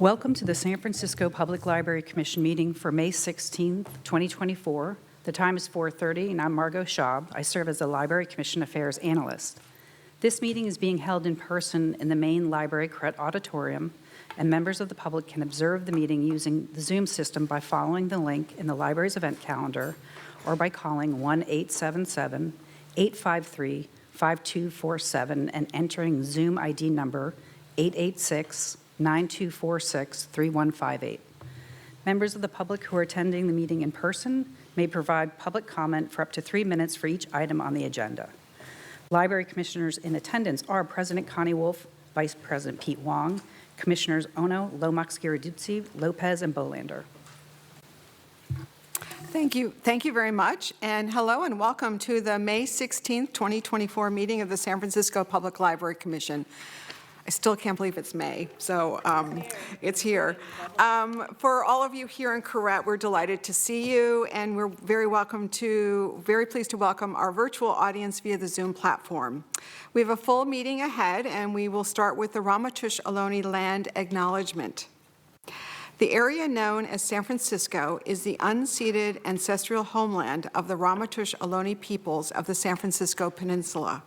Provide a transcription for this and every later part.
Welcome to the San Francisco Public Library Commission meeting for May 16, 2024. The time is 4:30, and I'm Margot Schaub. I serve as the Library Commission Affairs Analyst. This meeting is being held in person in the main library Crett Auditorium, and members of the public can observe the meeting using the Zoom system by following the link in the library's event calendar or by calling 1-877-853-5247 and entering Zoom ID number 886-9246-3158. Members of the public who are attending the meeting in person may provide public comment for up to 3 minutes for each item on the agenda. Library commissioners in attendance are President Connie Wolf, Vice President Pete Wong, Commissioners Ono, Lomax, Giraduzzi, Lopez, and Bolander. Thank you. Thank you very much. And hello and welcome to the May 16th, 2024 meeting of the San Francisco Public Library Commission. I still can't believe it's May, so it's here. For all of you here in Crett, we're delighted to see you, and we're very pleased to welcome our virtual audience via the Zoom platform. We have a full meeting ahead, and we will start with the Ramaytush Ohlone land acknowledgement. The area known as San Francisco is the unceded ancestral homeland of the Ramaytush Ohlone peoples of the San Francisco Peninsula.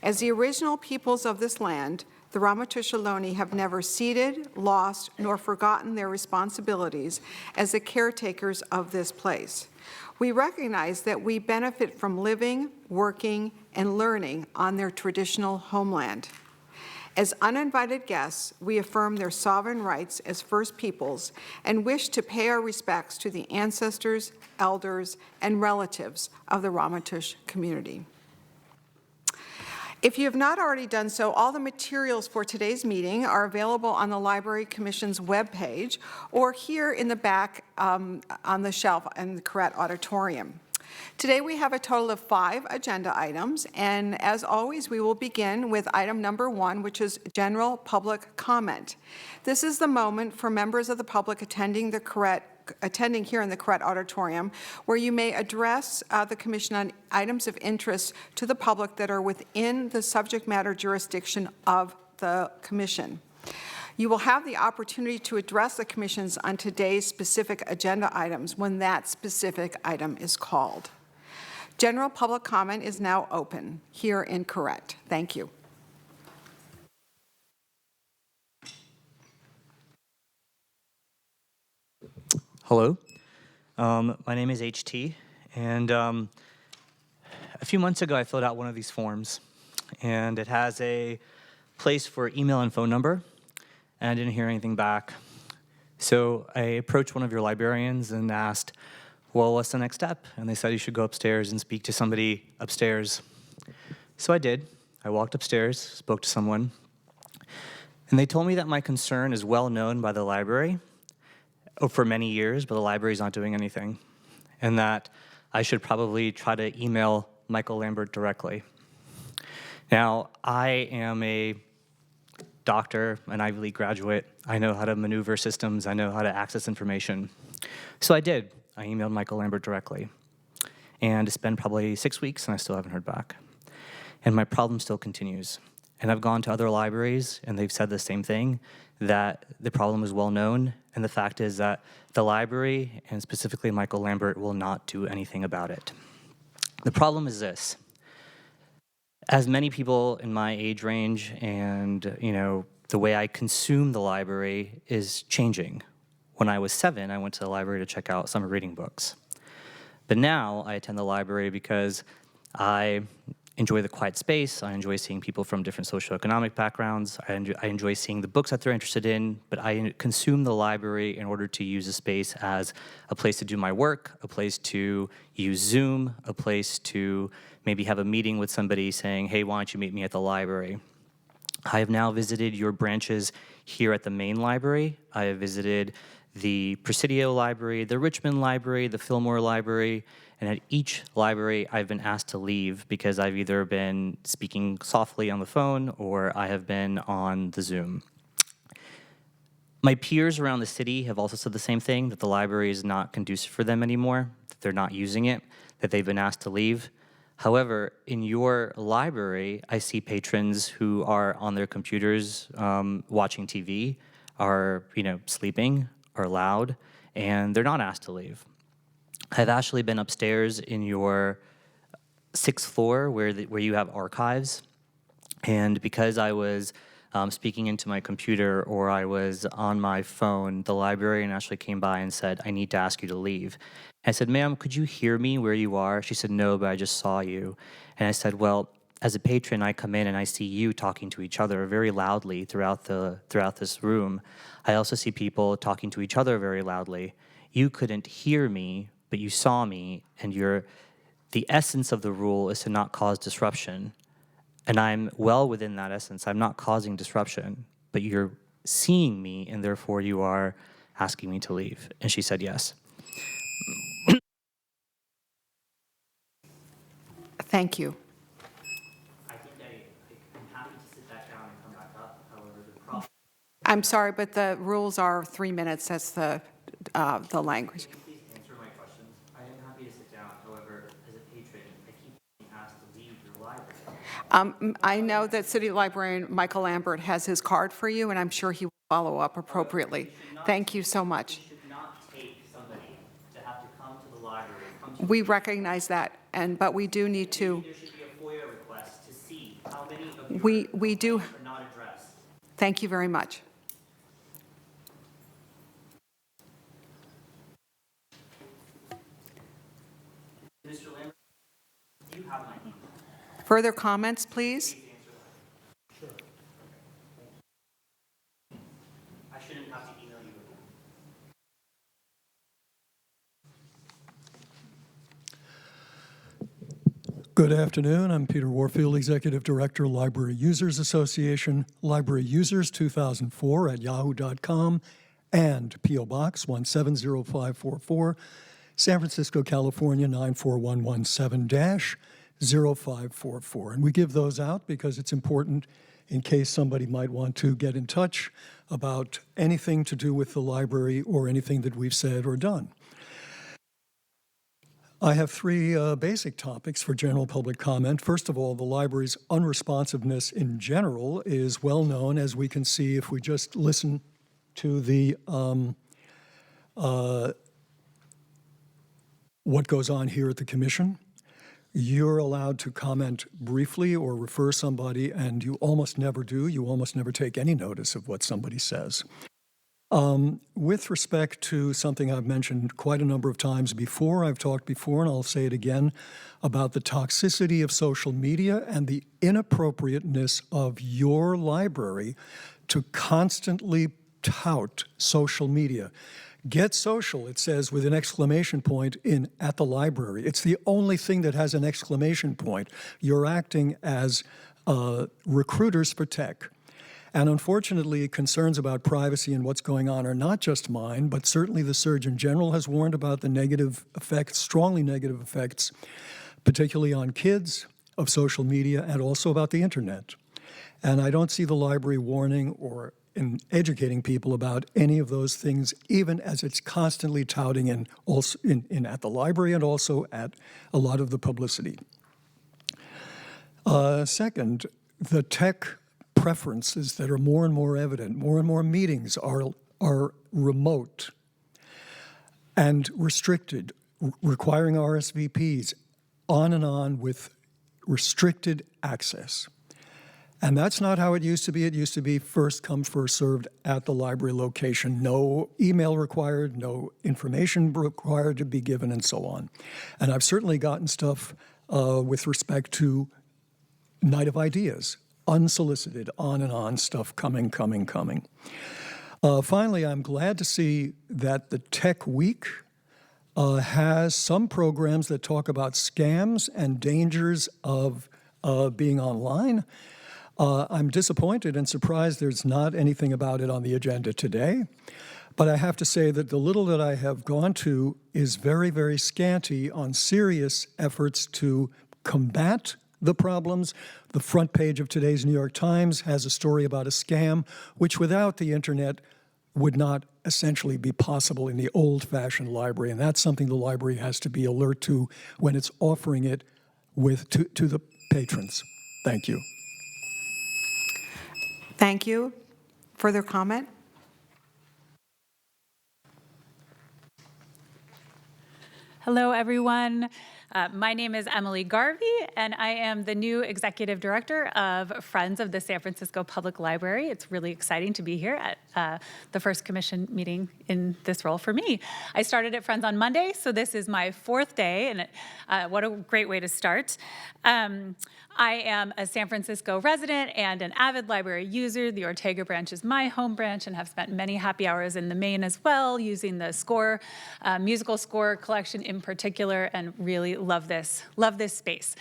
As the original peoples of this land, the Ramaytush Ohlone have never ceded, lost, nor forgotten their responsibilities as the caretakers of this place. We recognize that we benefit from living, working, and learning on their traditional homeland. As uninvited guests, we affirm their sovereign rights as First Peoples and wish to pay our respects to the ancestors, elders, and relatives of the Ramaytush community. If you have not already done so, all the materials for today's meeting are available on the Library Commission's webpage or here in the back on the shelf in the Crett Auditorium. Today we have a total of 5 agenda items, and as always, we will begin with item number 1, which is general public comment. This is the moment for members of the public attending here in the Crett Auditorium, where you may address the Commission on items of interest to the public that are within the subject matter jurisdiction of the Commission. You will have the opportunity to address the Commissions on today's specific agenda items when that specific item is called. General public comment is now open here in Crett. Thank you. Hello, my name is HT, and a few months ago I filled out one of these forms, and it has a place for email and phone number, and I didn't hear anything back. So I approached one of your librarians and asked, well, what's the next step? And they said you should go upstairs and speak to somebody upstairs. So I did. I walked upstairs, spoke to someone, and they told me that my concern is well known by the library for many years, but the library's not doing anything, and that I should probably try to email Michael Lambert directly. Now, I am a doctor, an Ivy League graduate. I know how to maneuver systems. I know how to access information. So I did. I emailed Michael Lambert directly, and it's been probably 6 weeks, and I still haven't heard back. And my problem still continues. And I've gone to other libraries, and they've said the same thing, that the problem is well known, and the fact is that the library, and specifically Michael Lambert, will not do anything about it. The problem is this. As many people in my age range and, the way I consume the library is changing. When I was 7, I went to the library to check out summer reading books. But now I attend the library because I enjoy the quiet space. I enjoy seeing people from different socioeconomic backgrounds. I enjoy seeing the books that they're interested in, but I consume the library in order to use the space as a place to do my work, a place to use Zoom, a place to maybe have a meeting with somebody saying, hey, why don't you meet me at the library? I have now visited your branches here at the main library. I have visited the Presidio Library, the Richmond Library, the Fillmore Library, and at each library I've been asked to leave because I've either been speaking softly on the phone or I have been on the Zoom. My peers around the city have also said the same thing, that the library is not conducive for them anymore, that they're not using it, that they've been asked to leave. However, in your library, I see patrons who are on their computers watching TV, are, sleeping, are loud, and they're not asked to leave. I've actually been upstairs in your 6th floor where you have archives, and because I was speaking into my computer or I was on my phone, the librarian actually came by and said, "I need to ask you to leave." I said, "Ma'am, could you hear me where you are?" She said, "No, but I just saw you." And I said, "Well, as a patron, I come in and I see you talking to each other very loudly throughout this room. I also see people talking to each other very loudly. You couldn't hear me, but you saw me, and the essence of the rule is to not cause disruption. And I'm well within that essence. I'm not causing disruption, but you're seeing me, and therefore you are asking me to leave." And she said yes. Thank you. I think I'm happy to sit back down and come back up. However, the problem. I'm sorry, but the rules are 3 minutes. That's the language. Please answer my questions. I am happy to sit down. However, as a patron, I keep being asked to leave your library. I know that City Librarian Michael Lambert has his card for you, and I'm sure he will follow up appropriately. Thank you so much. You should not take somebody to have to come to the library. We recognize that, but we do need to, There should be a FOIA request to see how many of your we do, complaints are not addressed. thank you very much. Mr. Lambert, you have my email. Further comments, please? I shouldn't have to email you again. Good afternoon. I'm Peter Warfield, Executive Director, Library Users Association, Library Users 2004 at yahoo.com, and P.O. Box 170544, San Francisco, California 94117-0544. And we give those out because it's important in case somebody might want to get in touch about anything to do with the library or anything that we've said or done. I have 3 basic topics for general public comment. First of all, the library's unresponsiveness in general is well known, as we can see if we just listen to the what goes on here at the commission. You're allowed to comment briefly or refer somebody, and you almost never do. You almost never take any notice of what somebody says. With respect to something I've mentioned quite a number of times before, I've talked before, and I'll say it again, about the toxicity of social media and the inappropriateness of your library to constantly tout social media. Get social, it says with an exclamation point at the library. It's the only thing that has an exclamation point. You're acting as recruiters for tech. And unfortunately, concerns about privacy and what's going on are not just mine, but certainly the Surgeon General has warned about the negative effects, strongly negative effects, particularly on kids, of social media, and also about the internet. And I don't see the library warning or in educating people about any of those things, even as it's constantly touting at the library and also at a lot of the publicity. Second, the tech preferences that are more and more evident, more and more meetings are remote and restricted, requiring RSVPs, on and on with restricted access. And that's not how it used to be. It used to be first come, first served at the library location. No email required, no information required to be given, and so on. And I've certainly gotten stuff with respect to Night of Ideas, unsolicited, on and on stuff coming. Finally, I'm glad to see that the Tech Week has some programs that talk about scams and dangers of being online. I'm disappointed and surprised there's not anything about it on the agenda today. But I have to say that the little that I have gone to is very, very scanty on serious efforts to combat the problems. The front page of today's New York Times has a story about a scam, which without the internet would not essentially be possible in the old-fashioned library. And that's something the library has to be alert to when it's offering it to the patrons. Thank you. Thank you. Further comment? Hello, everyone. My name is Emily Garvey, and I am the new Executive Director of Friends of the San Francisco Public Library. It's really exciting to be here at the first commission meeting in this role for me. I started at Friends on Monday, so this is my 4th day, and what a great way to start. I am a San Francisco resident and an avid library user. The Ortega branch is my home branch and have spent many happy hours in the Main as well, using the score, musical score collection in particular, and really love this space.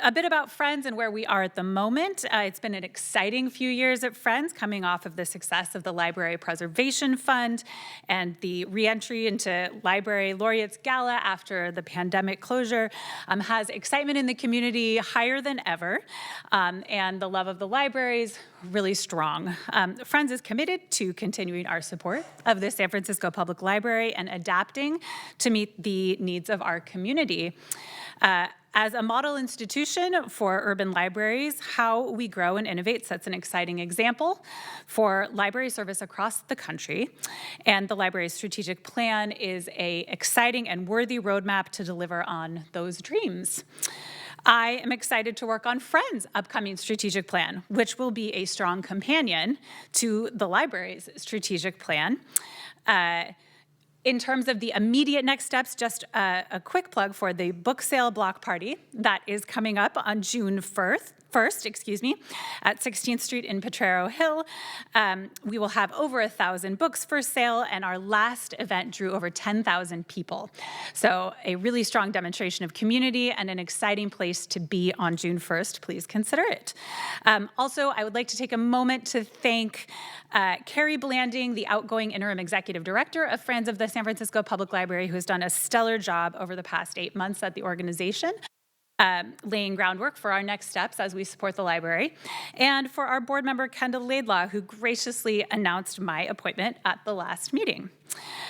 A bit about Friends and where we are at the moment. It's been an exciting few years at Friends, coming off of the success of the Library Preservation Fund and the reentry into Library Laureates Gala after the pandemic closure has excitement in the community higher than ever, and the love of the libraries really strong. Friends is committed to continuing our support of the San Francisco Public Library and adapting to meet the needs of our community. As a model institution for urban libraries, how we grow and innovate sets an exciting example for library service across the country. And the library's strategic plan is an exciting and worthy roadmap to deliver on those dreams. I am excited to work on Friends' upcoming strategic plan, which will be a strong companion to the library's strategic plan. In terms of the immediate next steps, just a quick plug for the book sale block party that is coming up on June 1st, at 16th Street in Potrero Hill. We will have over 1,000 books for sale, and our last event drew over 10,000 people. So a really strong demonstration of community and an exciting place to be on June 1st. Please consider it. Also, I would like to take a moment to thank Carrie Blanding, the outgoing interim executive director of Friends of the San Francisco Public Library, who has done a stellar job over the past 8 months at the organization, laying groundwork for our next steps as we support the library, and for our board member, Kendall Laidlaw, who graciously announced my appointment at the last meeting.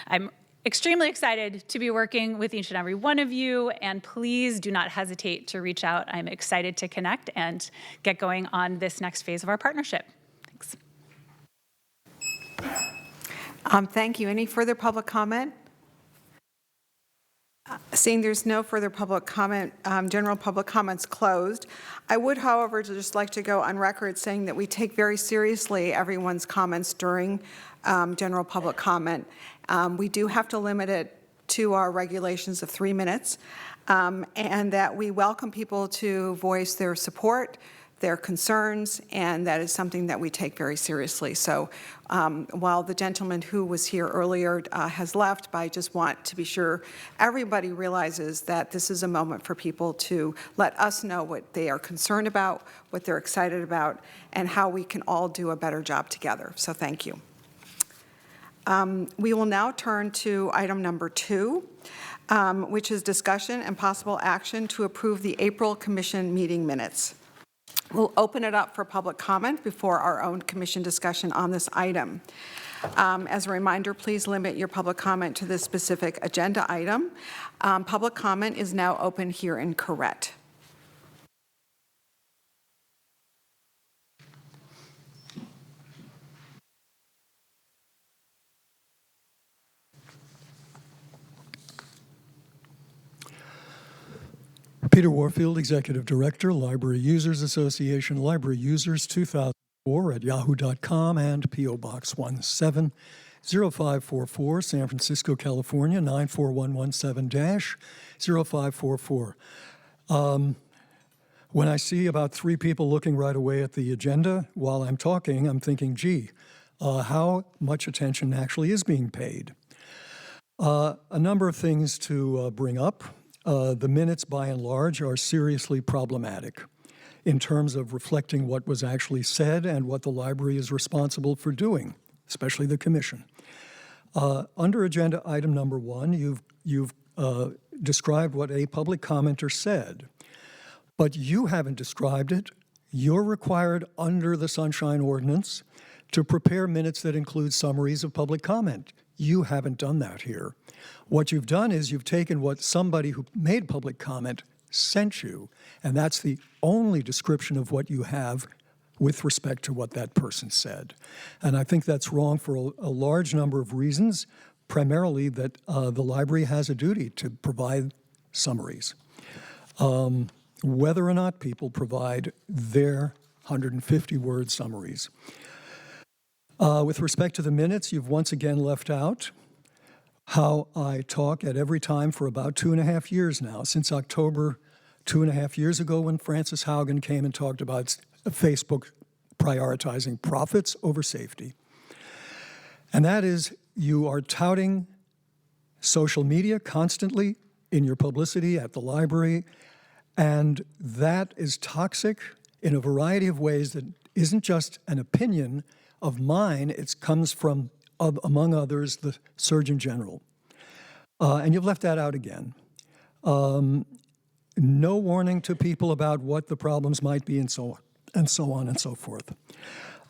I'm extremely excited to be working with each and every one of you, and please do not hesitate to reach out. I'm excited to connect and get going on this next phase of our partnership. Thanks. Thank you. Any further public comment? Seeing there's no further public comment, general public comments closed. I would, however, just like to go on record saying that we take very seriously everyone's comments during general public comment. We do have to limit it to our regulations of 3 minutes, and that we welcome people to voice their support, their concerns, and that is something that we take very seriously. So while the gentleman who was here earlier has left, but I just want to be sure everybody realizes that this is a moment for people to let us know what they are concerned about, what they're excited about, and how we can all do a better job together. So thank you. We will now turn to item number 2, which is discussion and possible action to approve the April Commission meeting minutes. We'll open it up for public comment before our own commission discussion on this item. As a reminder, please limit your public comment to this specific agenda item. Public comment is now open here in Corrette. Peter Warfield, Executive Director, Library Users Association, Library Users 2004 at yahoo.com, and P.O. Box 170544, San Francisco, California, 94117-0544. When I see about 3 people looking right away at the agenda while I'm talking, I'm thinking, gee, how much attention actually is being paid? A number of things to bring up. The minutes, by and large, are seriously problematic in terms of reflecting what was actually said and what the library is responsible for doing, especially the commission. Under agenda item number 1, you've described what a public commenter said, but you haven't described it. You're required under the Sunshine Ordinance to prepare minutes that include summaries of public comment. You haven't done that here. What you've done is you've taken what somebody who made public comment sent you, and that's the only description of what you have with respect to what that person said. And I think that's wrong for a large number of reasons, primarily that the library has a duty to provide summaries. Whether or not people provide their 150-word summaries. With respect to the minutes, you've once again left out how I talk at every time for about 2.5 years now, since October 2.5 years ago when Frances Haugen came and talked about Facebook prioritizing profits over safety. And that is, you are touting social media constantly in your publicity at the library, and that is toxic in a variety of ways that isn't just an opinion of mine, it comes from, among others, the Surgeon General. And you've left that out again. No warning to people about what the problems might be and so on and so forth.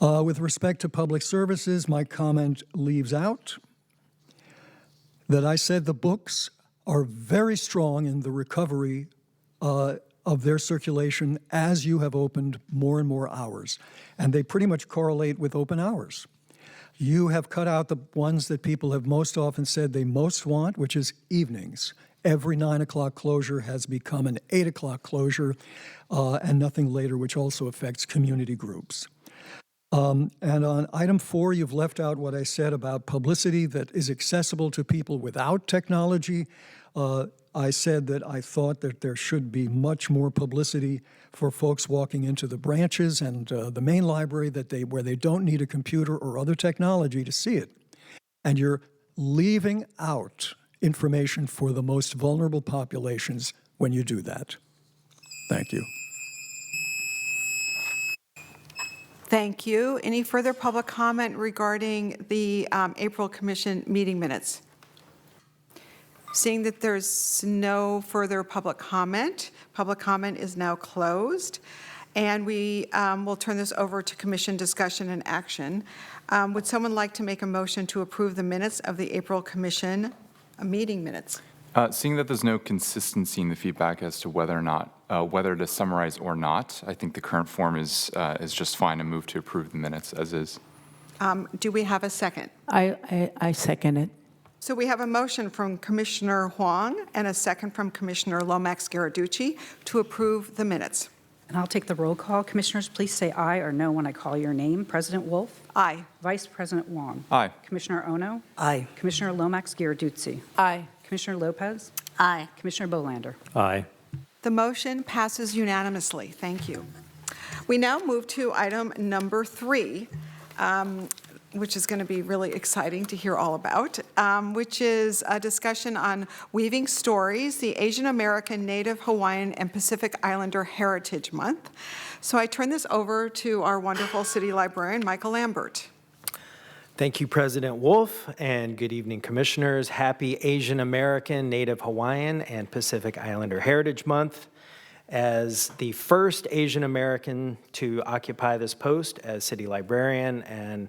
With respect to public services, my comment leaves out that I said the books are very strong in the recovery of their circulation as you have opened more and more hours. And they pretty much correlate with open hours. You have cut out the ones that people have most often said they most want, which is evenings. Every 9 o'clock closure has become an 8 o'clock closure and nothing later, which also affects community groups. And on item 4, you've left out what I said about publicity that is accessible to people without technology. I said that I thought that there should be much more publicity for folks walking into the branches and the main library where they don't need a computer or other technology to see it. And you're leaving out information for the most vulnerable populations when you do that. Thank you. Thank you. Any further public comment regarding the April Commission meeting minutes? Seeing that there's no further public comment is now closed. And we will turn this over to Commission discussion and action. Would someone like to make a motion to approve the minutes of the April Commission meeting minutes? Seeing that there's no consistency in the feedback as to whether or not, whether to summarize or not, I think the current form is just fine and move to approve the minutes as is. Do we have a second? I second it. So we have a motion from Commissioner Huang and a second from Commissioner Lomax-Garducci to approve the minutes. And I'll take the roll call. Commissioners, please say aye or no when I call your name. President Wolf? Aye. Vice President Wong? Aye. Commissioner Ono? Aye. Commissioner Lomax-Garducci? Aye. Commissioner Lopez? Aye. Commissioner Bolander? Aye. The motion passes unanimously. Thank you. We now move to item number 3, which is going to be really exciting to hear all about, which is a discussion on Weaving Stories, the Asian American, Native Hawaiian, and Pacific Islander Heritage Month. So I turn this over to our wonderful city librarian, Michael Lambert. Thank you, President Wolf, and good evening, Commissioners. Happy Asian American, Native Hawaiian, and Pacific Islander Heritage Month. As the first Asian American to occupy this post as city librarian and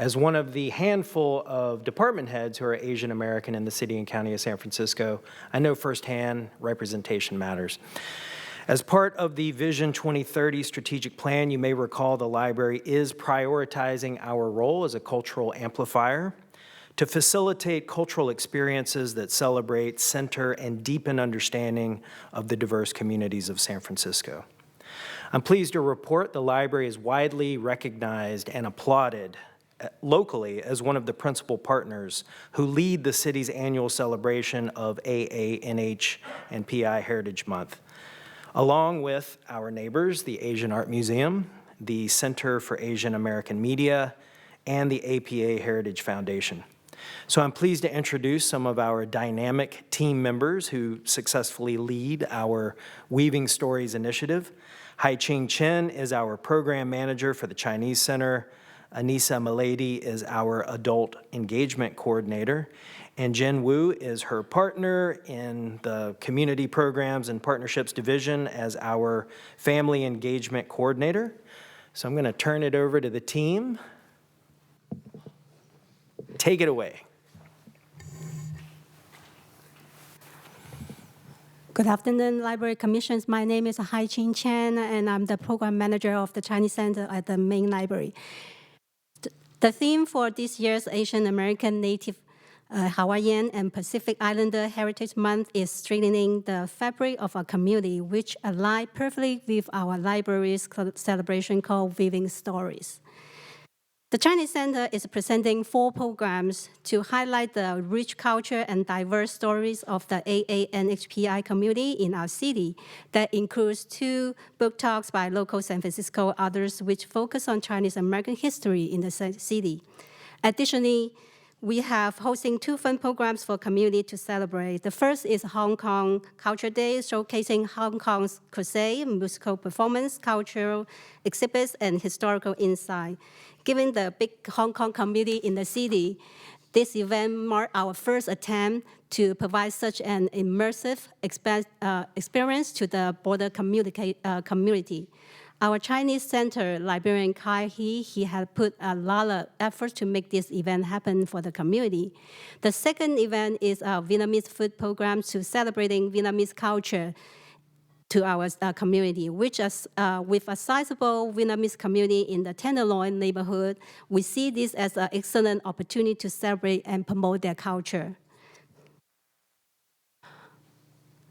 as one of the handful of department heads who are Asian American in the city and county of San Francisco, I know firsthand representation matters. As part of the Vision 2030 strategic plan, you may recall the library is prioritizing our role as a cultural amplifier to facilitate cultural experiences that celebrate, center, and deepen understanding of the diverse communities of San Francisco. I'm pleased to report the library is widely recognized and applauded locally as one of the principal partners who lead the city's annual celebration of AA, NH, and PI Heritage Month, along with our neighbors, the Asian Art Museum, the Center for Asian American Media, and the APA Heritage Foundation. So I'm pleased to introduce some of our dynamic team members who successfully lead our Weaving Stories initiative. Hai-Ching Chen is our program manager for the Chinese Center. Anissa Milady is our adult engagement coordinator. And Jen Wu is her partner in the Community Programs and Partnerships Division as our Family Engagement Coordinator. So I'm going to turn it over to the team. Take it away. Good afternoon, Library Commissions. My name is Hai-Ching Chen, and I'm the Program Manager of the Chinese Center at the main library. The theme for this year's Asian American Native Hawaiian and Pacific Islander Heritage Month is strengthening the fabric of our community, which align perfectly with our library's celebration called Weaving Stories. The Chinese Center is presenting 4 programs to highlight the rich culture and diverse stories of the AA and HPI community in our city. That includes 2 book talks by local San Francisco authors which focus on Chinese American history in the city. Additionally, we have hosting 2 fun programs for community to celebrate. The first is Hong Kong Culture Day, showcasing Hong Kong's crusade, musical performance, cultural exhibits, and historical insight. Given the big Hong Kong community in the city, this event marked our first attempt to provide such an immersive experience to the border community. Our Chinese Center librarian, Kai he had put a lot of effort to make this event happen for the community. The second event is our Vietnamese food program to celebrating Vietnamese culture to our community, which is with a sizable Vietnamese community in the Tenderloin neighborhood, we see this as an excellent opportunity to celebrate and promote their culture.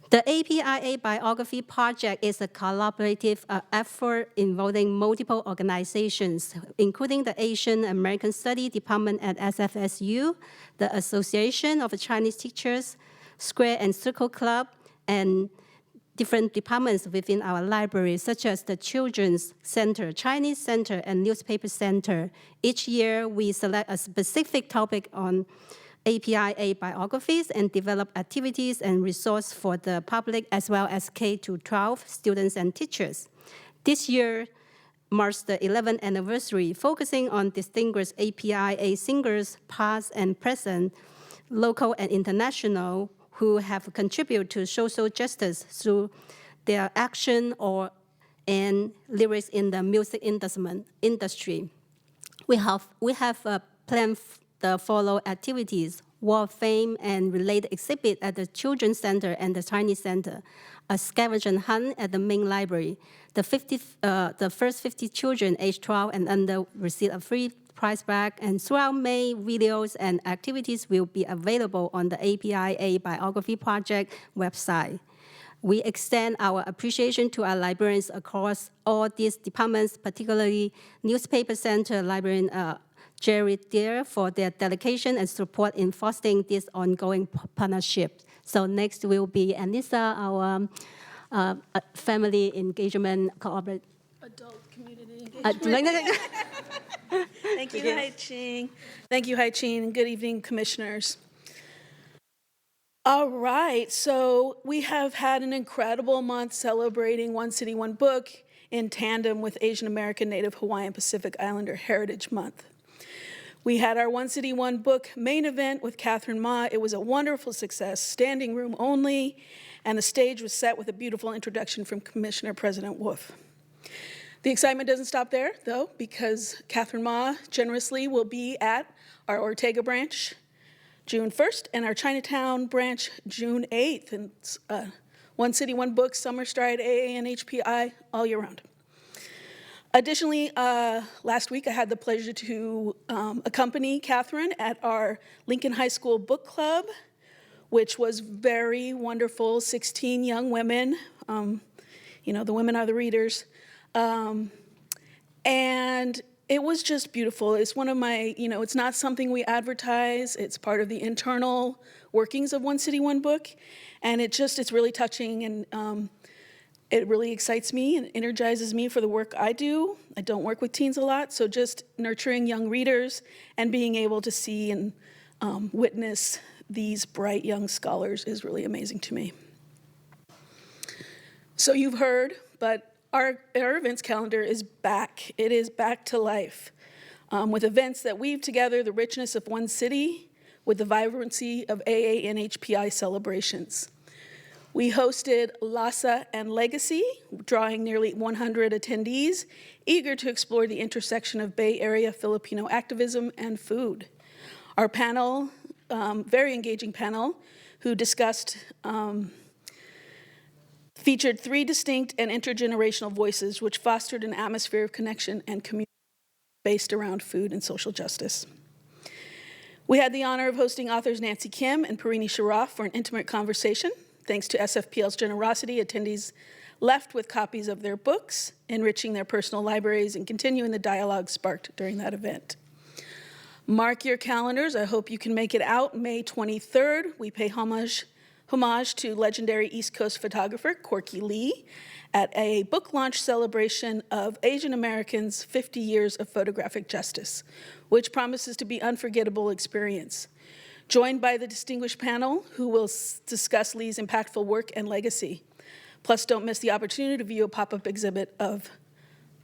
The APIA Biography Project is a collaborative effort involving multiple organizations, including the Asian American Studies Department at SFSU, the Association of Chinese Teachers, Square and Circle Club, and different departments within our library, such as the Children's Center, Chinese Center, and Newspaper Center. Each year, we select a specific topic on APIA biographies and develop activities and resources for the public as well as K-12 students and teachers. This year marks the 11th anniversary, focusing on distinguished APIA singers, past and present, local and international, who have contributed to social justice through their action and lyrics in the music industry. We have planned the follow activities: Wall of Fame and related exhibit at the Children's Center and the Chinese Center, a scavenger hunt at the main library. The first 50 children aged 12 and under receive a free prize bag, and throughout May, videos and activities will be available on the APIA Biography Project website. We extend our appreciation to our librarians across all these departments, particularly Newspaper Center librarian Jerry Deere, for their dedication and support in fostering this ongoing partnership. So next will be Anissa, our family engagement cooperative. Adult community engagement. Thank you, Hai Ching. Thank you, Hai Ching. Good evening, commissioners. All right, so we have had an incredible month celebrating One City, One Book in tandem with Asian American, Native Hawaiian, Pacific Islander Heritage Month. We had our One City, One Book main event with Catherine Ma. It was a wonderful success, standing room only, and the stage was set with a beautiful introduction from Commissioner President Wolf. The excitement doesn't stop there, though, because Catherine Ma generously will be at our Ortega branch June 1st and our Chinatown branch June 8th. And One City, One Book, Summer Stride, AA, and HPI all year round. Additionally, last week I had the pleasure to accompany Catherine at our Lincoln High School Book Club, which was very wonderful. 16 young women, the women are the readers. And it was just beautiful. It's one of my, it's not something we advertise. It's part of the internal workings of One City, One Book. And it's really touching, and it really excites me and energizes me for the work I do. I don't work with teens a lot, so just nurturing young readers and being able to see and witness these bright young scholars is really amazing to me. So you've heard, but our events calendar is back. It is back to life with events that weave together the richness of one city with the vibrancy of AA and HPI celebrations. We hosted LASA and Legacy, drawing nearly 100 attendees, eager to explore the intersection of Bay Area Filipino activism and food. Our panel, very engaging panel, who discussed, featured 3 distinct and intergenerational voices, which fostered an atmosphere of connection and community based around food and social justice. We had the honor of hosting authors Nancy Kim and Parini Sharaf for an intimate conversation. Thanks to SFPL's generosity, attendees left with copies of their books, enriching their personal libraries and continuing the dialogue sparked during that event. Mark your calendars. I hope you can make it out. May 23rd, we pay homage to legendary East Coast photographer Corky Lee at a book launch celebration of Asian Americans' 50 Years of Photographic Justice, which promises to be an unforgettable experience. Joined by the distinguished panel who will discuss Lee's impactful work and legacy. Plus, don't miss the opportunity to view a pop-up exhibit of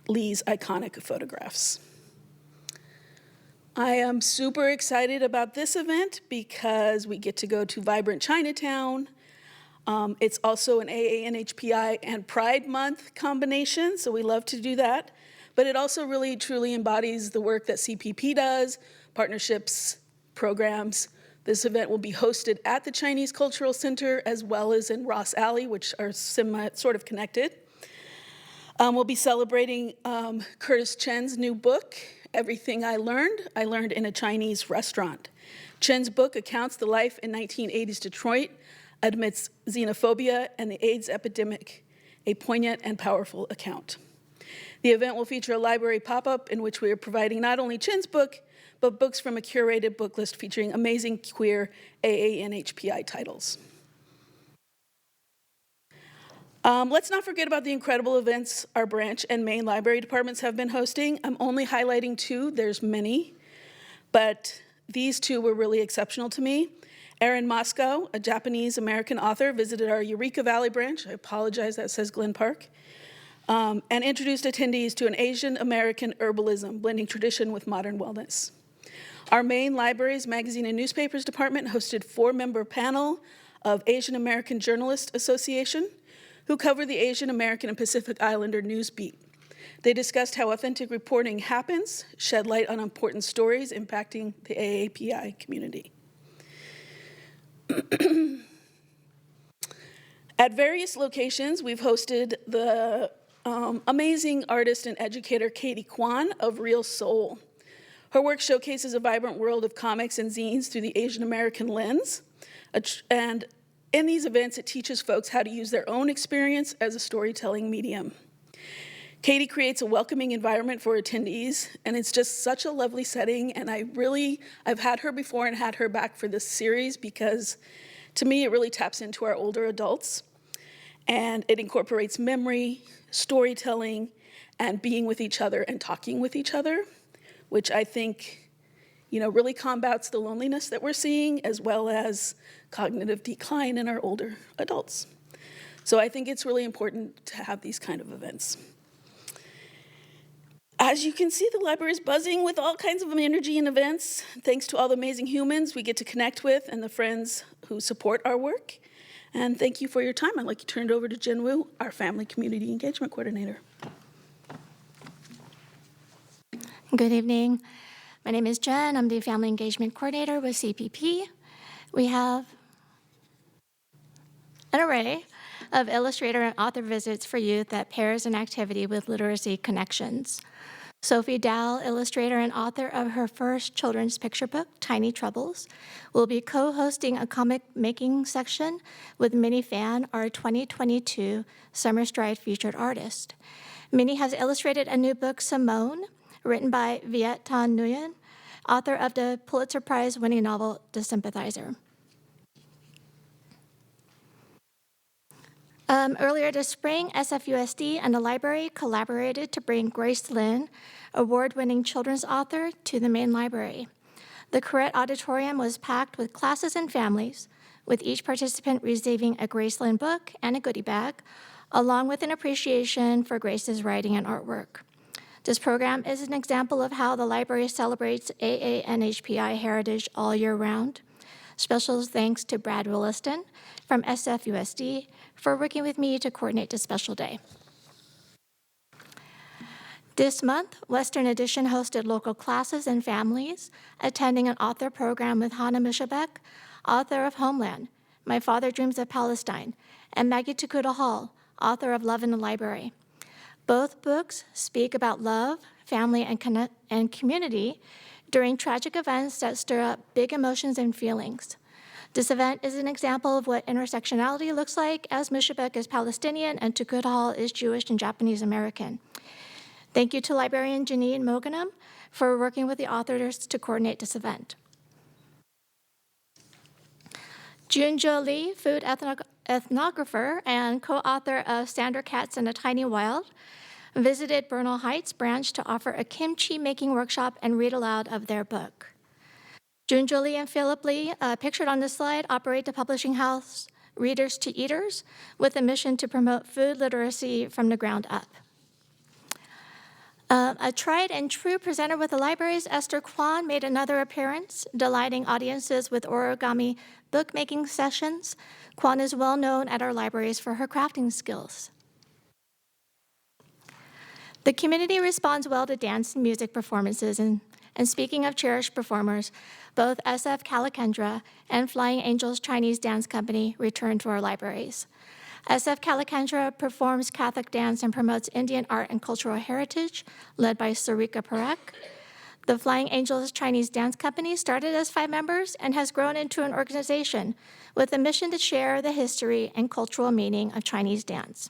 Lee's iconic photographs. I am super excited about this event because we get to go to Vibrant Chinatown. It's also an AA, NHPI, and Pride Month combination, so we love to do that. But it also really, truly embodies the work that CPP does, partnerships, programs. This event will be hosted at the Chinese Cultural Center as well as in Ross Alley, which are sort of connected. We'll be celebrating Curtis Chen's new book, Everything I Learned in a Chinese Restaurant. Chen's book accounts the life in 1980s Detroit amidst xenophobia and the AIDS epidemic, a poignant and powerful account. The event will feature a library pop-up in which we are providing not only Chen's book, but books from a curated book list featuring amazing queer AA and HPI titles. Let's not forget about the incredible events our branch and main library departments have been hosting. I'm only highlighting two, there's many, but these two were really exceptional to me. Erin Moscow, a Japanese-American author, visited our Eureka Valley branch, I apologize, that says Glen Park, and introduced attendees to an Asian-American herbalism, blending tradition with modern wellness. Our main libraries, magazine, and newspapers department hosted 4-member panel of Asian American Journalists Association, who cover the Asian American and Pacific Islander news beat. They discussed how authentic reporting happens, shed light on important stories impacting the AAPI community. At various locations, we've hosted the amazing artist and educator Katie Kwan of Real Soul. Her work showcases a vibrant world of comics and zines through the Asian American lens. And in these events, it teaches folks how to use their own experience as a storytelling medium. Katie creates a welcoming environment for attendees, and it's just such a lovely setting, and I've had her before and had her back for this series because, to me, it really taps into our older adults, and it incorporates memory, storytelling, and being with each other and talking with each other, which I think really combats the loneliness that we're seeing, as well as cognitive decline in our older adults. So I think it's really important to have these kind of events. As you can see, the library is buzzing with all kinds of energy and events, thanks to all the amazing humans we get to connect with and the friends who support our work. And thank you for your time. I'd like to turn it over to Jen Wu, our Family Community Engagement Coordinator. Good evening. My name is Jen. I'm the Family Engagement Coordinator with CPP. We have an array of illustrator and author visits for youth that pairs an activity with literacy connections. Sophie Dow, illustrator and author of her first children's picture book, Tiny Troubles, will be co-hosting a comic-making section with Minnie Fan, our 2022 Summer Stride featured artist. Minnie has illustrated a new book, Simone, written by Viet Thanh Nguyen, author of the Pulitzer Prize-winning novel, The Sympathizer. Earlier this spring, SFUSD and the library collaborated to bring Grace Lin, award-winning children's author, to the main library. The Correct Auditorium was packed with classes and families, with each participant receiving a Grace Lin book and a goodie bag, along with an appreciation for Grace's writing and artwork. This program is an example of how the library celebrates AA and HPI heritage all year round. Special thanks to Brad Williston from SFUSD for working with me to coordinate this special day. This month, Western Edition hosted local classes and families, attending an author program with Hannah Mishabek, author of Homeland, My Father Dreams of Palestine, and Maggie Takuda Hall, author of Love in the Library. Both books speak about love, family, and community during tragic events that stir up big emotions and feelings. This event is an example of what intersectionality looks like, as Mushabek is Palestinian and Tukudhal is Jewish and Japanese American. Thank you to librarian Janine Moganum for working with the authors to coordinate this event. Junjo Lee, food ethnographer and co-author of Sandra Cats in a Tiny Wild, visited Bernal Heights branch to offer a kimchi making workshop and read aloud of their book. Junjo Lee and Philip Lee, pictured on this slide, operate the publishing house Readers to Eaters with a mission to promote food literacy from the ground up. A tried and true presenter with the libraries, Esther Kwan, made another appearance, delighting audiences with origami bookmaking sessions. Kwan is well known at our libraries for her crafting skills. The community responds well to dance and music performances, and speaking of cherished performers, both SF Kalakendra and Flying Angels Chinese Dance Company return to our libraries. SF Kalakendra performs Catholic dance and promotes Indian art and cultural heritage, led by Sarika Parekh. The Flying Angels Chinese Dance Company started as 5 members and has grown into an organization with a mission to share the history and cultural meaning of Chinese dance.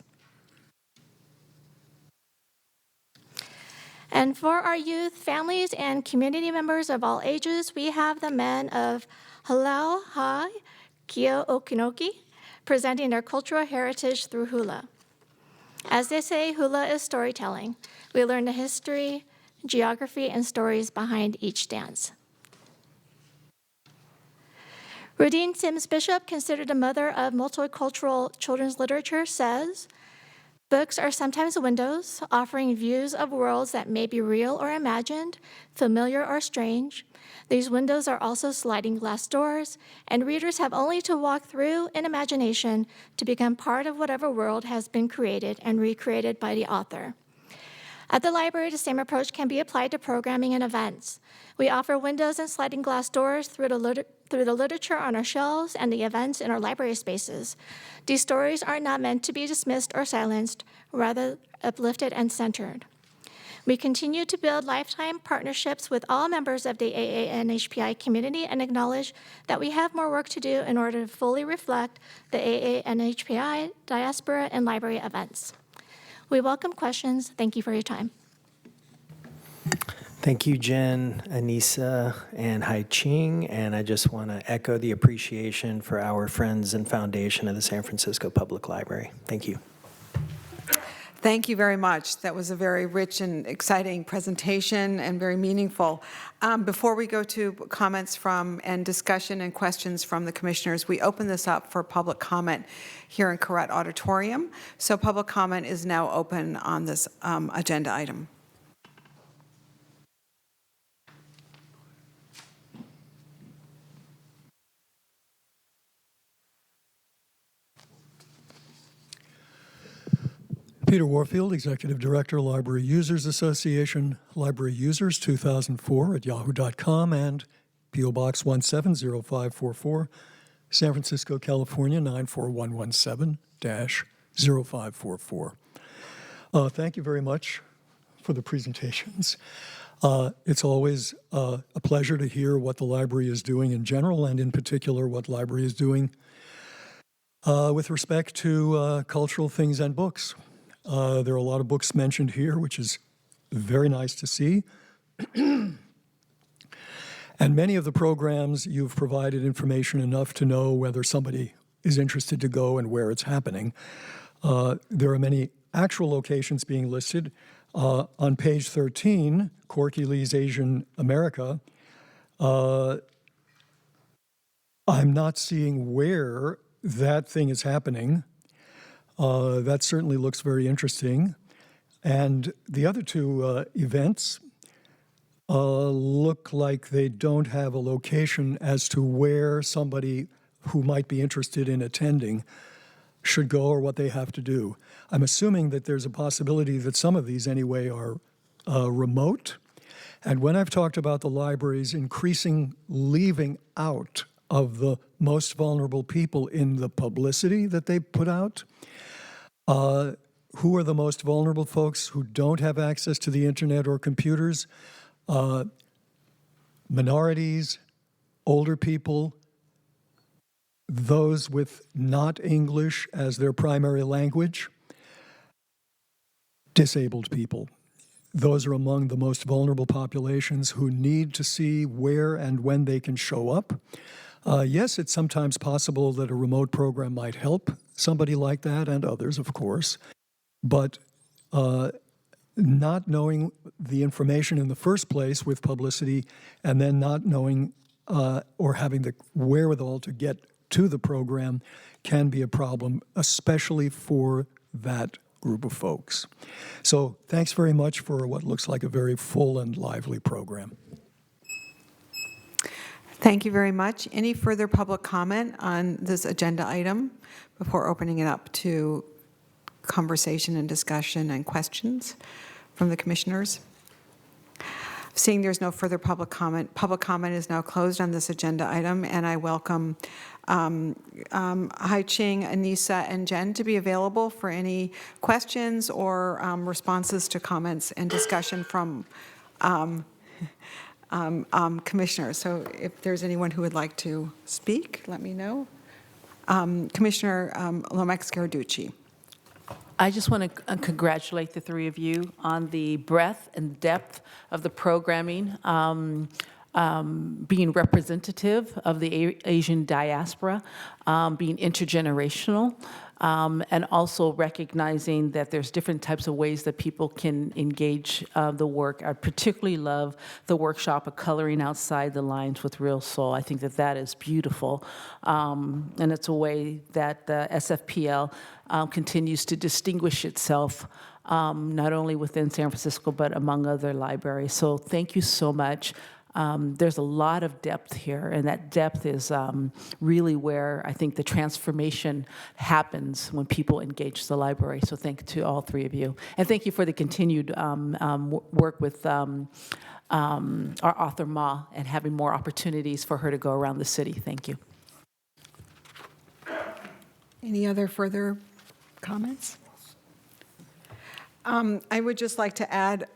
And for our youth, families, and community members of all ages, we have the men of Halau Hai Kio Okinoki presenting their cultural heritage through hula. As they say, hula is storytelling. We learn the history, geography, and stories behind each dance. Rudine Sims Bishop, considered a mother of multicultural children's literature, says, "Books are sometimes windows, offering views of worlds that may be real or imagined, familiar or strange. These windows are also sliding glass doors, and readers have only to walk through in imagination to become part of whatever world has been created and recreated by the author." At the library, the same approach can be applied to programming and events. We offer windows and sliding glass doors through the literature on our shelves and the events in our library spaces. These stories are not meant to be dismissed or silenced, rather uplifted and centered. We continue to build lifetime partnerships with all members of the AA-NHPI community and acknowledge that we have more work to do in order to fully reflect the AA-NHPI diaspora and library events. We welcome questions. Thank you for your time. Thank you, Jen, Anissa, and Hai Ching. And I just want to echo the appreciation for our friends and foundation of the San Francisco Public Library. Thank you. Thank you very much. That was a very rich and exciting presentation and very meaningful. Before we go to comments from and discussion and questions from the commissioners, we open this up for public comment here in Corrett Auditorium. So public comment is now open on this agenda item. Peter Warfield, Executive Director, Library Users Association, Library Users 2004 at yahoo.com, and P.O. Box 170544, San Francisco, California 94117-0544. Thank you very much for the presentations. It's always a pleasure to hear what the library is doing in general, and in particular what the library is doing with respect to cultural things and books. There are a lot of books mentioned here, which is very nice to see. And many of the programs, you've provided information enough to know whether somebody is interested to go and where it's happening. There are many actual locations being listed. On page 13, Corky Lee's Asian America, I'm not seeing where that thing is happening. That certainly looks very interesting. And the other two events look like they don't have a location as to where somebody who might be interested in attending should go or what they have to do. I'm assuming that there's a possibility that some of these anyway are remote. And when I've talked about the libraries increasing leaving out of the most vulnerable people in the publicity that they put out, who are the most vulnerable folks who don't have access to the internet or computers? minorities, older people, those with not English as their primary language, disabled people. Those are among the most vulnerable populations who need to see where and when they can show up. Yes, it's sometimes possible that a remote program might help somebody like that, and others, of course, but not knowing the information in the first place with publicity and then not knowing or having the wherewithal to get to the program can be a problem, especially for that group of folks. So thanks very much for what looks like a very full and lively program. Thank you very much. Any further public comment on this agenda item before opening it up to conversation and discussion and questions from the commissioners? Seeing there's no further public comment is now closed on this agenda item, and I welcome Hai Ching, Anissa, and Jen to be available for any questions or responses to comments and discussion from commissioners. So if there's anyone who would like to speak, let me know. Commissioner Lomax-Garducci. I just want to congratulate the three of you on the breadth and depth of the programming, being representative of the Asian diaspora, being intergenerational, and also recognizing that there's different types of ways that people can engage the work. I particularly love the workshop of coloring outside the lines with real soul. I think that that is beautiful, and it's a way that the SFPL continues to distinguish itself, not only within San Francisco, but among other libraries. So thank you so much. There's a lot of depth here, and that depth is really where I think the transformation happens when people engage the library. So thank you to all three of you. And thank you for the continued work with our author Ma and having more opportunities for her to go around the city. Thank you. Any other further comments? I would just like to add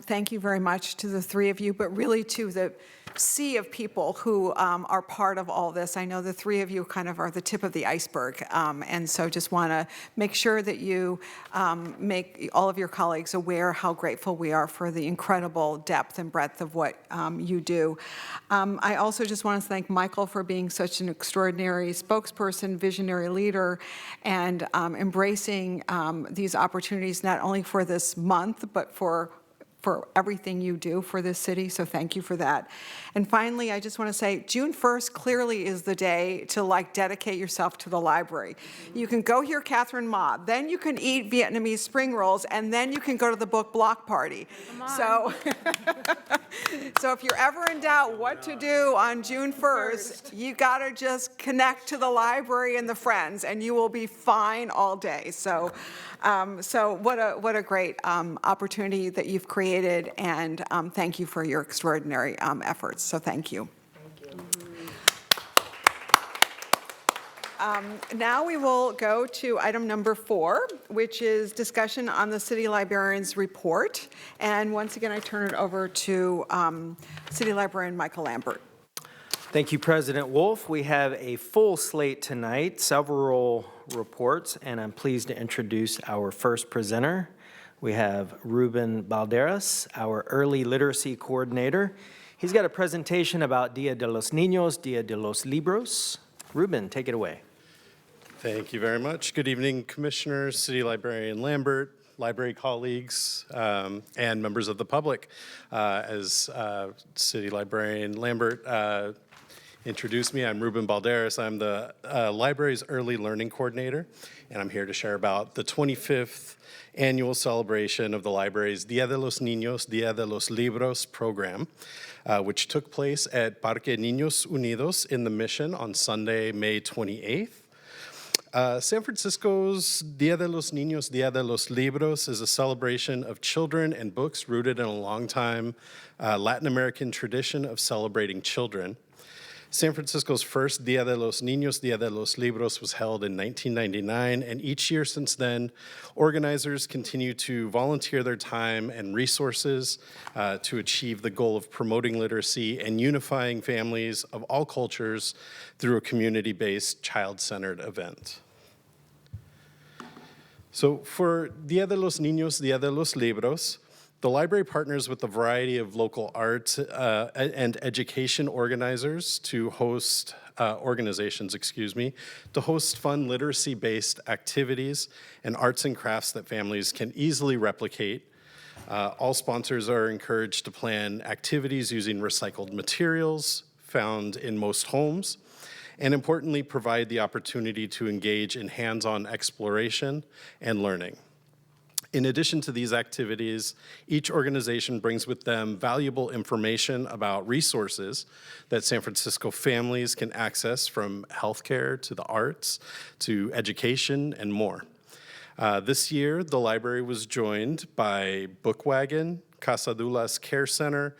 thank you very much to the three of you, but really to the sea of people who are part of all this. I know the three of you kind of are the tip of the iceberg, and so just want to make sure that you make all of your colleagues aware how grateful we are for the incredible depth and breadth of what you do. I also just want to thank Michael for being such an extraordinary spokesperson, visionary leader, and embracing these opportunities not only for this month, but for everything you do for this city, so thank you for that. And finally, I just want to say June 1st clearly is the day to dedicate yourself to the library. You can go hear Catherine Ma, then you can eat Vietnamese spring rolls, and then you can go to the book block party. So, so if you're ever in doubt what to do on June 1st, you got to just connect to the library and the friends, and you will be fine all day. So, so what a great opportunity that you've created, and thank you for your extraordinary efforts. So thank you. Thank you. Now we will go to item number 4, which is discussion on the city librarian's report. And once again, I turn it over to City Librarian Michael Lambert. Thank you, President Wolf. We have a full slate tonight, several reports, and I'm pleased to introduce our first presenter. We have Ruben Balderas, our early literacy coordinator. He's got a presentation about Dia de los Niños, Dia de los Libros. Ruben, take it away. Thank you very much. Good evening, Commissioners, City Librarian Lambert, library colleagues, and members of the public. As City Librarian Lambert introduced me, I'm Ruben Balderas. I'm the library's early learning coordinator, and I'm here to share about the 25th annual celebration of the library's Dia de los Niños, Dia de los Libros program, which took place at Parque Niños Unidos in the Mission on Sunday, May 28th. San Francisco's Dia de los Niños, Dia de los Libros is a celebration of children and books rooted in a long-time Latin American tradition of celebrating children. San Francisco's first Dia de los Niños, Dia de los Libros was held in 1999, and each year since then, organizers continue to volunteer their time and resources to achieve the goal of promoting literacy and unifying families of all cultures through a community-based, child-centered event. So for Dia de los Niños, Dia de los Libros, the library partners with a variety of local arts and education organizers to host organizations, to host fun literacy-based activities and arts and crafts that families can easily replicate. All sponsors are encouraged to plan activities using recycled materials found in most homes, and importantly, provide the opportunity to engage in hands-on exploration and learning. In addition to these activities, each organization brings with them valuable information about resources that San Francisco families can access, from healthcare to the arts to education and more. This year, the library was joined by Bookwagon, Casadulas Care Center,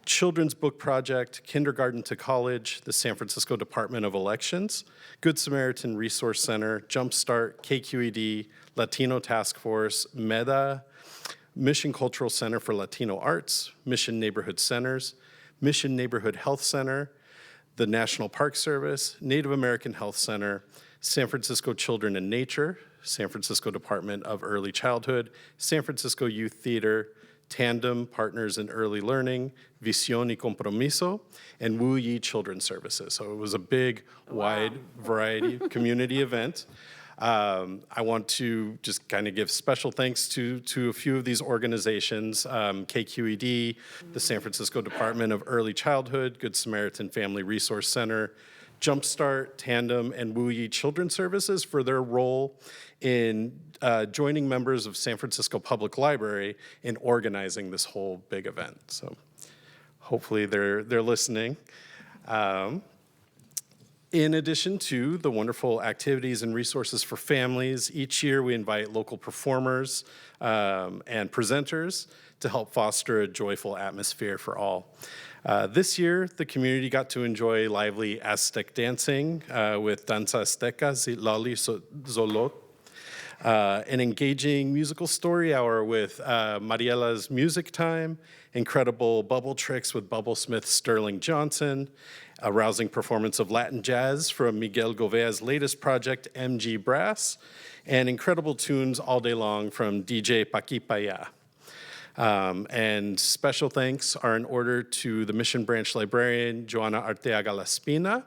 Children's Book Project, Kindergarten to College, the San Francisco Department of Elections, Good Samaritan Resource Center, Jumpstart, KQED, Latino Task Force, MEDA, Mission Cultural Center for Latino Arts, Mission Neighborhood Centers, Mission Neighborhood Health Center, the National Park Service, Native American Health Center, San Francisco Children and Nature, San Francisco Department of Early Childhood, San Francisco Youth Theater, Tandem, Partners in Early Learning, Visión y Compromiso, and Wu Yi Children's Services. So it was a big, wide variety community event. I want to just kind of give special thanks to a few of these organizations, KQED, the San Francisco Department of Early Childhood, Good Samaritan Family Resource Center, Jumpstart, Tandem, and Wu Yi Children's Services for their role in joining members of San Francisco Public Library in organizing this whole big event. So hopefully they're listening. In addition to the wonderful activities and resources for families, each year we invite local performers and presenters to help foster a joyful atmosphere for all. This year, the community got to enjoy lively Aztec dancing with Danza Azteca Zitlali Zolot, an engaging musical story hour with Mariela's Music Time, incredible bubble tricks with bubblesmith Sterling Johnson, a rousing performance of Latin jazz from Miguel Govea's latest project, MG Brass, and incredible tunes all day long from DJ Paquipaya. And special thanks are in order to the Mission Branch librarian, Joana Arteaga Laspina.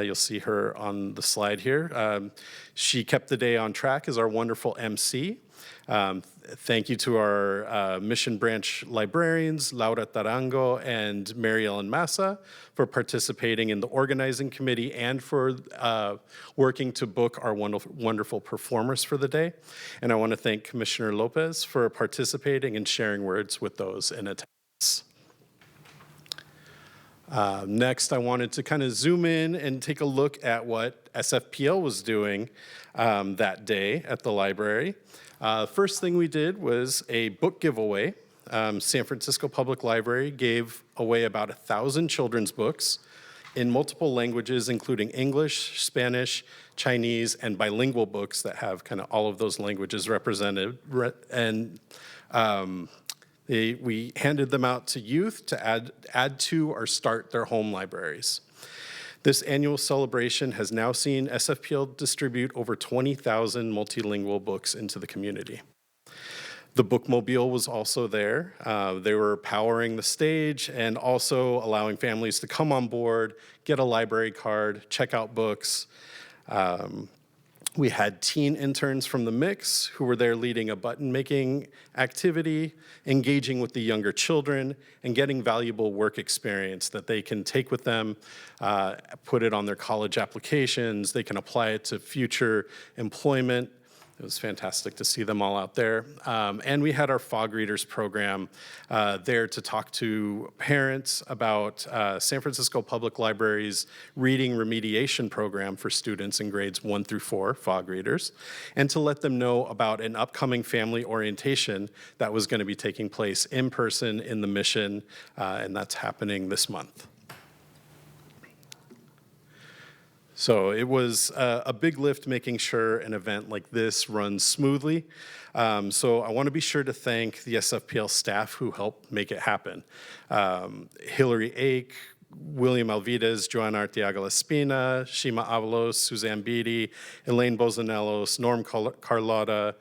You'll see her on the slide here. She kept the day on track as our wonderful MC. Thank you to our Mission Branch librarians, Laura Tarango and Mary Ellen Massa, for participating in the organizing committee and for working to book our wonderful performers for the day. And I want to thank Commissioner Lopez for participating and sharing words with those in attendance. Next, I wanted to kind of zoom in and take a look at what SFPL was doing that day at the library. First thing we did was a book giveaway. San Francisco Public Library gave away about 1,000 children's books in multiple languages, including English, Spanish, Chinese, and bilingual books that have kind of all of those languages represented. And we handed them out to youth to add to or start their home libraries. This annual celebration has now seen SFPL distribute over 20,000 multilingual books into the community. The bookmobile was also there. They were powering the stage and also allowing families to come on board, get a library card, check out books. We had teen interns from the mix who were there leading a button-making activity, engaging with the younger children, and getting valuable work experience that they can take with them, put it on their college applications, they can apply it to future employment. It was fantastic to see them all out there. And we had our Fog Readers program there to talk to parents about San Francisco Public Library's reading remediation program for students in grades 1 through 4, Fog Readers, and to let them know about an upcoming family orientation that was going to be taking place in person in the Mission, and that's happening this month. So it was a big lift making sure an event like this runs smoothly. So I want to be sure to thank the SFPL staff who helped make it happen. Hillary Ake, William Alvides, Joanna Arteaga Espina, Shima Avalos, Suzanne Beatty, Elaine Bozanelos, Norm Carlotta,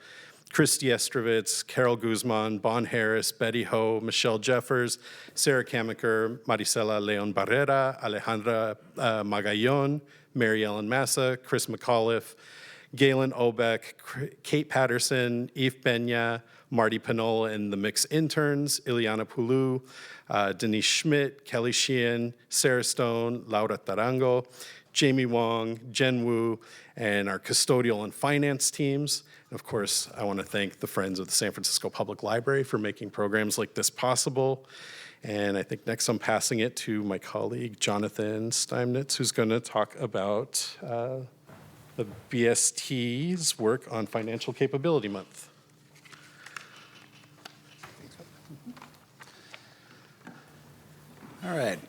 Christy Estrovitz, Carol Guzman, Bon Harris, Betty Ho, Michelle Jeffers, Sarah Kamaker, Maricela Leon Barrera, Alejandra Magallon, Mary Ellen Massa, Chris McAuliffe, Galen Obeck, Kate Patterson, Eve Pena, Marty Panola and the Mix interns, Ileana Pulu, Denise Schmidt, Kelly Sheehan, Sarah Stone, Laura Tarango, Jamie Wong, Jen Wu, and our custodial and finance teams. And of course, I want to thank the Friends of the San Francisco Public Library for making programs like this possible. And I think next I'm passing it to my colleague, Jonathan Steinmetz, who's going to talk about the BST's work on Financial Capability Month. All right.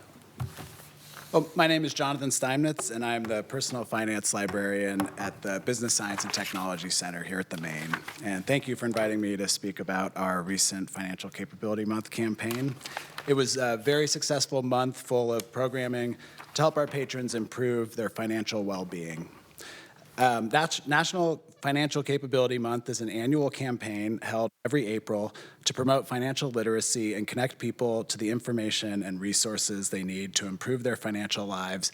Well, my name is Jonathan Steinmetz, and I'm the Personal Finance Librarian at the Business Science and Technology Center here at the Main. And thank you for inviting me to speak about our recent Financial Capability Month campaign. It was a very successful month full of programming to help our patrons improve their financial well-being. National Financial Capability Month is an annual campaign held every April to promote financial literacy and connect people to the information and resources they need to improve their financial lives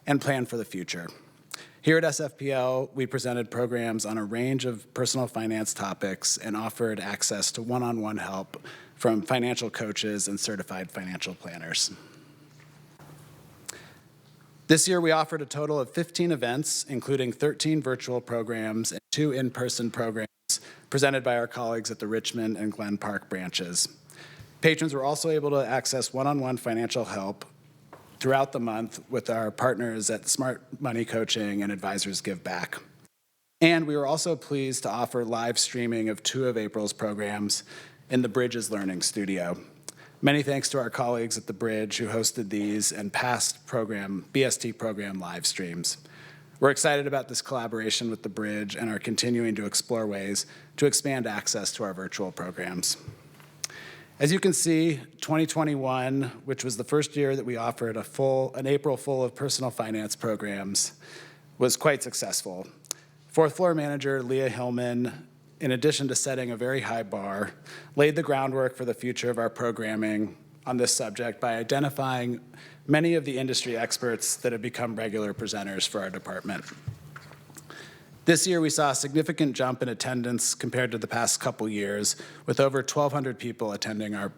and plan for the future. Here at SFPL, we presented programs on a range of personal finance topics and offered access to one-on-one help from financial coaches and certified financial planners. This year, we offered a total of 15 events, including 13 virtual programs and 2 in-person programs presented by our colleagues at the Richmond and Glen Park branches. Patrons were also able to access one-on-one financial help throughout the month with our partners at Smart Money Coaching and Advisors Give Back. And we were also pleased to offer live streaming of 2 of April's programs in the Bridges Learning Studio. Many thanks to our colleagues at the Bridge who hosted these and past BST program live streams. We're excited about this collaboration with the Bridge and are continuing to explore ways to expand access to our virtual programs. As you can see, 2021, which was the first year that we offered an April full of personal finance programs, was quite successful. Fourth floor manager Leah Hillman, in addition to setting a very high bar, laid the groundwork for the future of our programming on this subject by identifying many of the industry experts that have become regular presenters for our department. This year, we saw a significant jump in attendance compared to the past couple years, with over 1,200 people attending our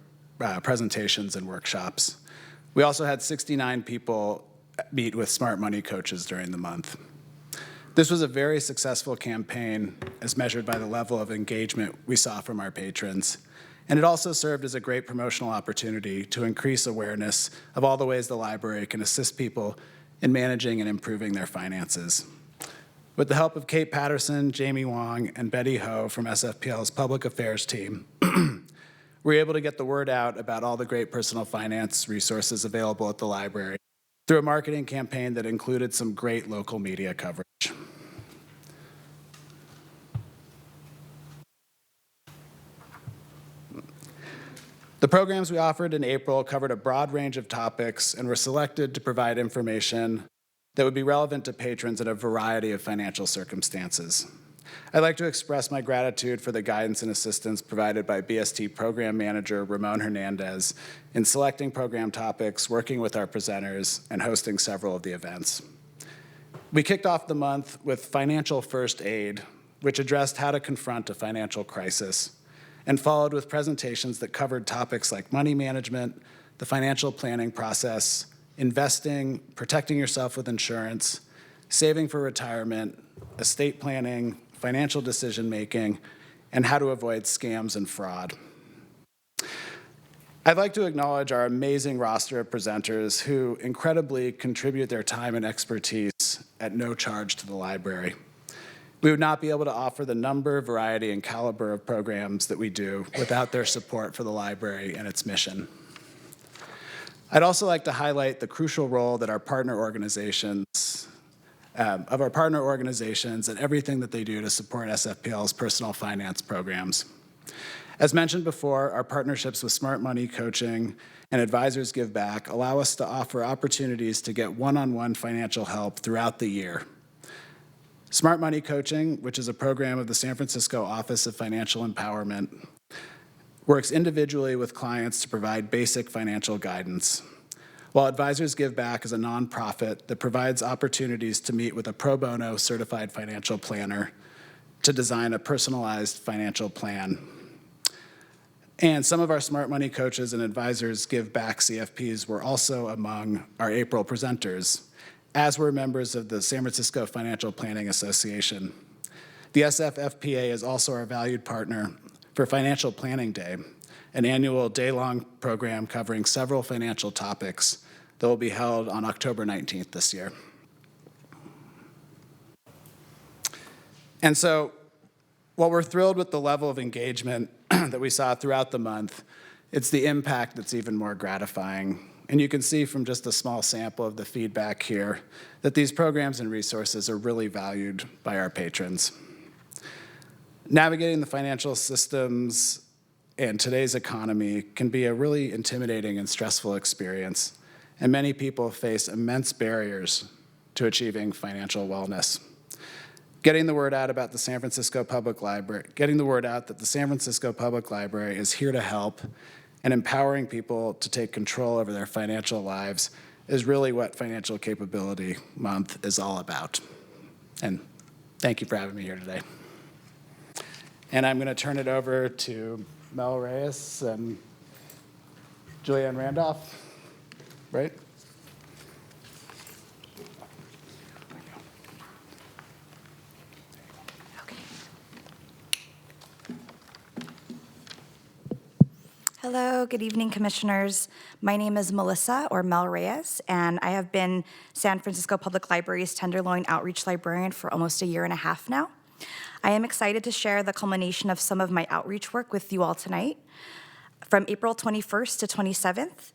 presentations and workshops. We also had 69 people meet with Smart Money coaches during the month. This was a very successful campaign as measured by the level of engagement we saw from our patrons. And it also served as a great promotional opportunity to increase awareness of all the ways the library can assist people in managing and improving their finances. With the help of Kate Patterson, Jamie Wong, and Betty Ho from SFPL's Public Affairs team, we were able to get the word out about all the great personal finance resources available at the library through a marketing campaign that included some great local media coverage. The programs we offered in April covered a broad range of topics and were selected to provide information that would be relevant to patrons in a variety of financial circumstances. I'd like to express my gratitude for the guidance and assistance provided by BST Program Manager Ramon Hernandez in selecting program topics, working with our presenters, and hosting several of the events. We kicked off the month with Financial First Aid, which addressed how to confront a financial crisis, and followed with presentations that covered topics like money management, the financial planning process, investing, protecting yourself with insurance, saving for retirement, estate planning, financial decision-making, and how to avoid scams and fraud. I'd like to acknowledge our amazing roster of presenters who incredibly contribute their time and expertise at no charge to the library. We would not be able to offer the number, variety, and caliber of programs that we do without their support for the library and its mission. I'd also like to highlight the crucial role that our partner organizations of our partner organizations and everything that they do to support SFPL's personal finance programs. As mentioned before, our partnerships with Smart Money Coaching and Advisors Give Back allow us to offer opportunities to get one-on-one financial help throughout the year. Smart Money Coaching, which is a program of the San Francisco Office of Financial Empowerment, works individually with clients to provide basic financial guidance, while Advisors Give Back is a nonprofit that provides opportunities to meet with a pro bono certified financial planner to design a personalized financial plan. And some of our Smart Money coaches and Advisors Give Back CFPs were also among our April presenters, as were members of the San Francisco Financial Planning Association. The SFPL is also our valued partner for Financial Planning Day, an annual day-long program covering several financial topics that will be held on October 19th this year. And so, while we're thrilled with the level of engagement that we saw throughout the month, it's the impact that's even more gratifying. And you can see from just a small sample of the feedback here that these programs and resources are really valued by our patrons. Navigating the financial systems and today's economy can be a really intimidating and stressful experience, and many people face immense barriers to achieving financial wellness. Getting the word out about the San Francisco Public Library, getting the word out that the San Francisco Public Library is here to help, and empowering people to take control over their financial lives is really what Financial Capability Month is all about. And thank you for having me here today. And I'm going to turn it over to Mel Reyes and Julianne Randolph, right? Hello, good evening, commissioners. My name is Melissa, or Mel Reyes, and I have been San Francisco Public Library's Tenderloin Outreach Librarian for almost a year and a half now. I am excited to share the culmination of some of my outreach work with you all tonight. From April 21st to 27th,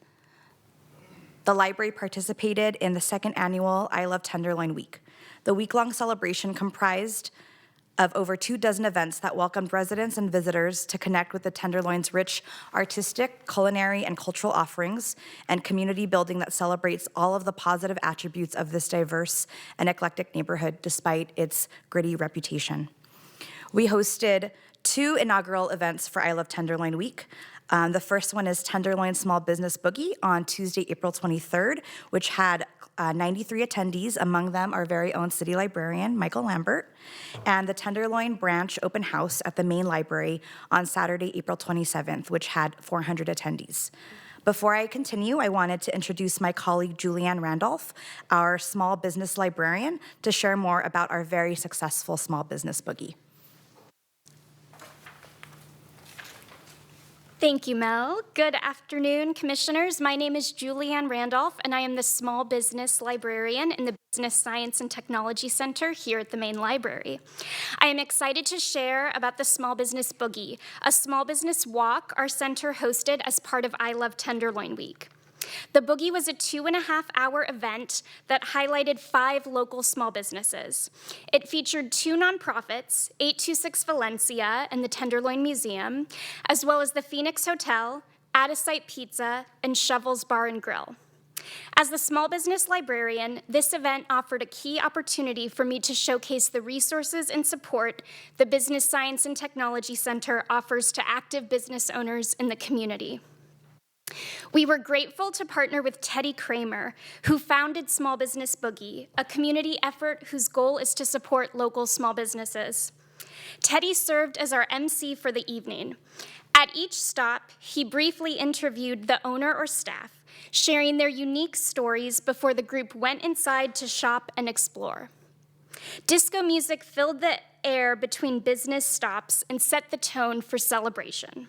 the library participated in the second annual I Love Tenderloin Week. The week-long celebration comprised of over 24 events that welcomed residents and visitors to connect with the Tenderloin's rich artistic, culinary, and cultural offerings, and community building that celebrates all of the positive attributes of this diverse and eclectic neighborhood despite its gritty reputation. We hosted 2 inaugural events for I Love Tenderloin Week. The first one is Tenderloin Small Business Boogie on Tuesday, April 23rd, which had 93 attendees, among them our very own city librarian, Michael Lambert, and the Tenderloin Branch Open House at the main library on Saturday, April 27th, which had 400 attendees. Before I continue, I wanted to introduce my colleague, Julianne Randolph, our small business librarian, to share more about our very successful Small Business Boogie. Thank you, Mel. Good afternoon, commissioners. My name is Julianne Randolph, and I am the Small Business Librarian in the Business Science and Technology Center here at the main library. I am excited to share about the Small Business Boogie, a small business walk our center hosted as part of I Love Tenderloin Week. The Boogie was a 2.5-hour event that highlighted 5 local small businesses. It featured 2 nonprofits, 826 Valencia and the Tenderloin Museum, as well as the Phoenix Hotel, Out of Sight Pizza, and Shovels Bar and Grill. As the small business librarian, this event offered a key opportunity for me to showcase the resources and support the Business Science and Technology Center offers to active business owners in the community. We were grateful to partner with Teddy Kramer, who founded Small Business Boogie, a community effort whose goal is to support local small businesses. Teddy served as our MC for the evening. At each stop, he briefly interviewed the owner or staff, sharing their unique stories before the group went inside to shop and explore. Disco music filled the air between business stops and set the tone for celebration.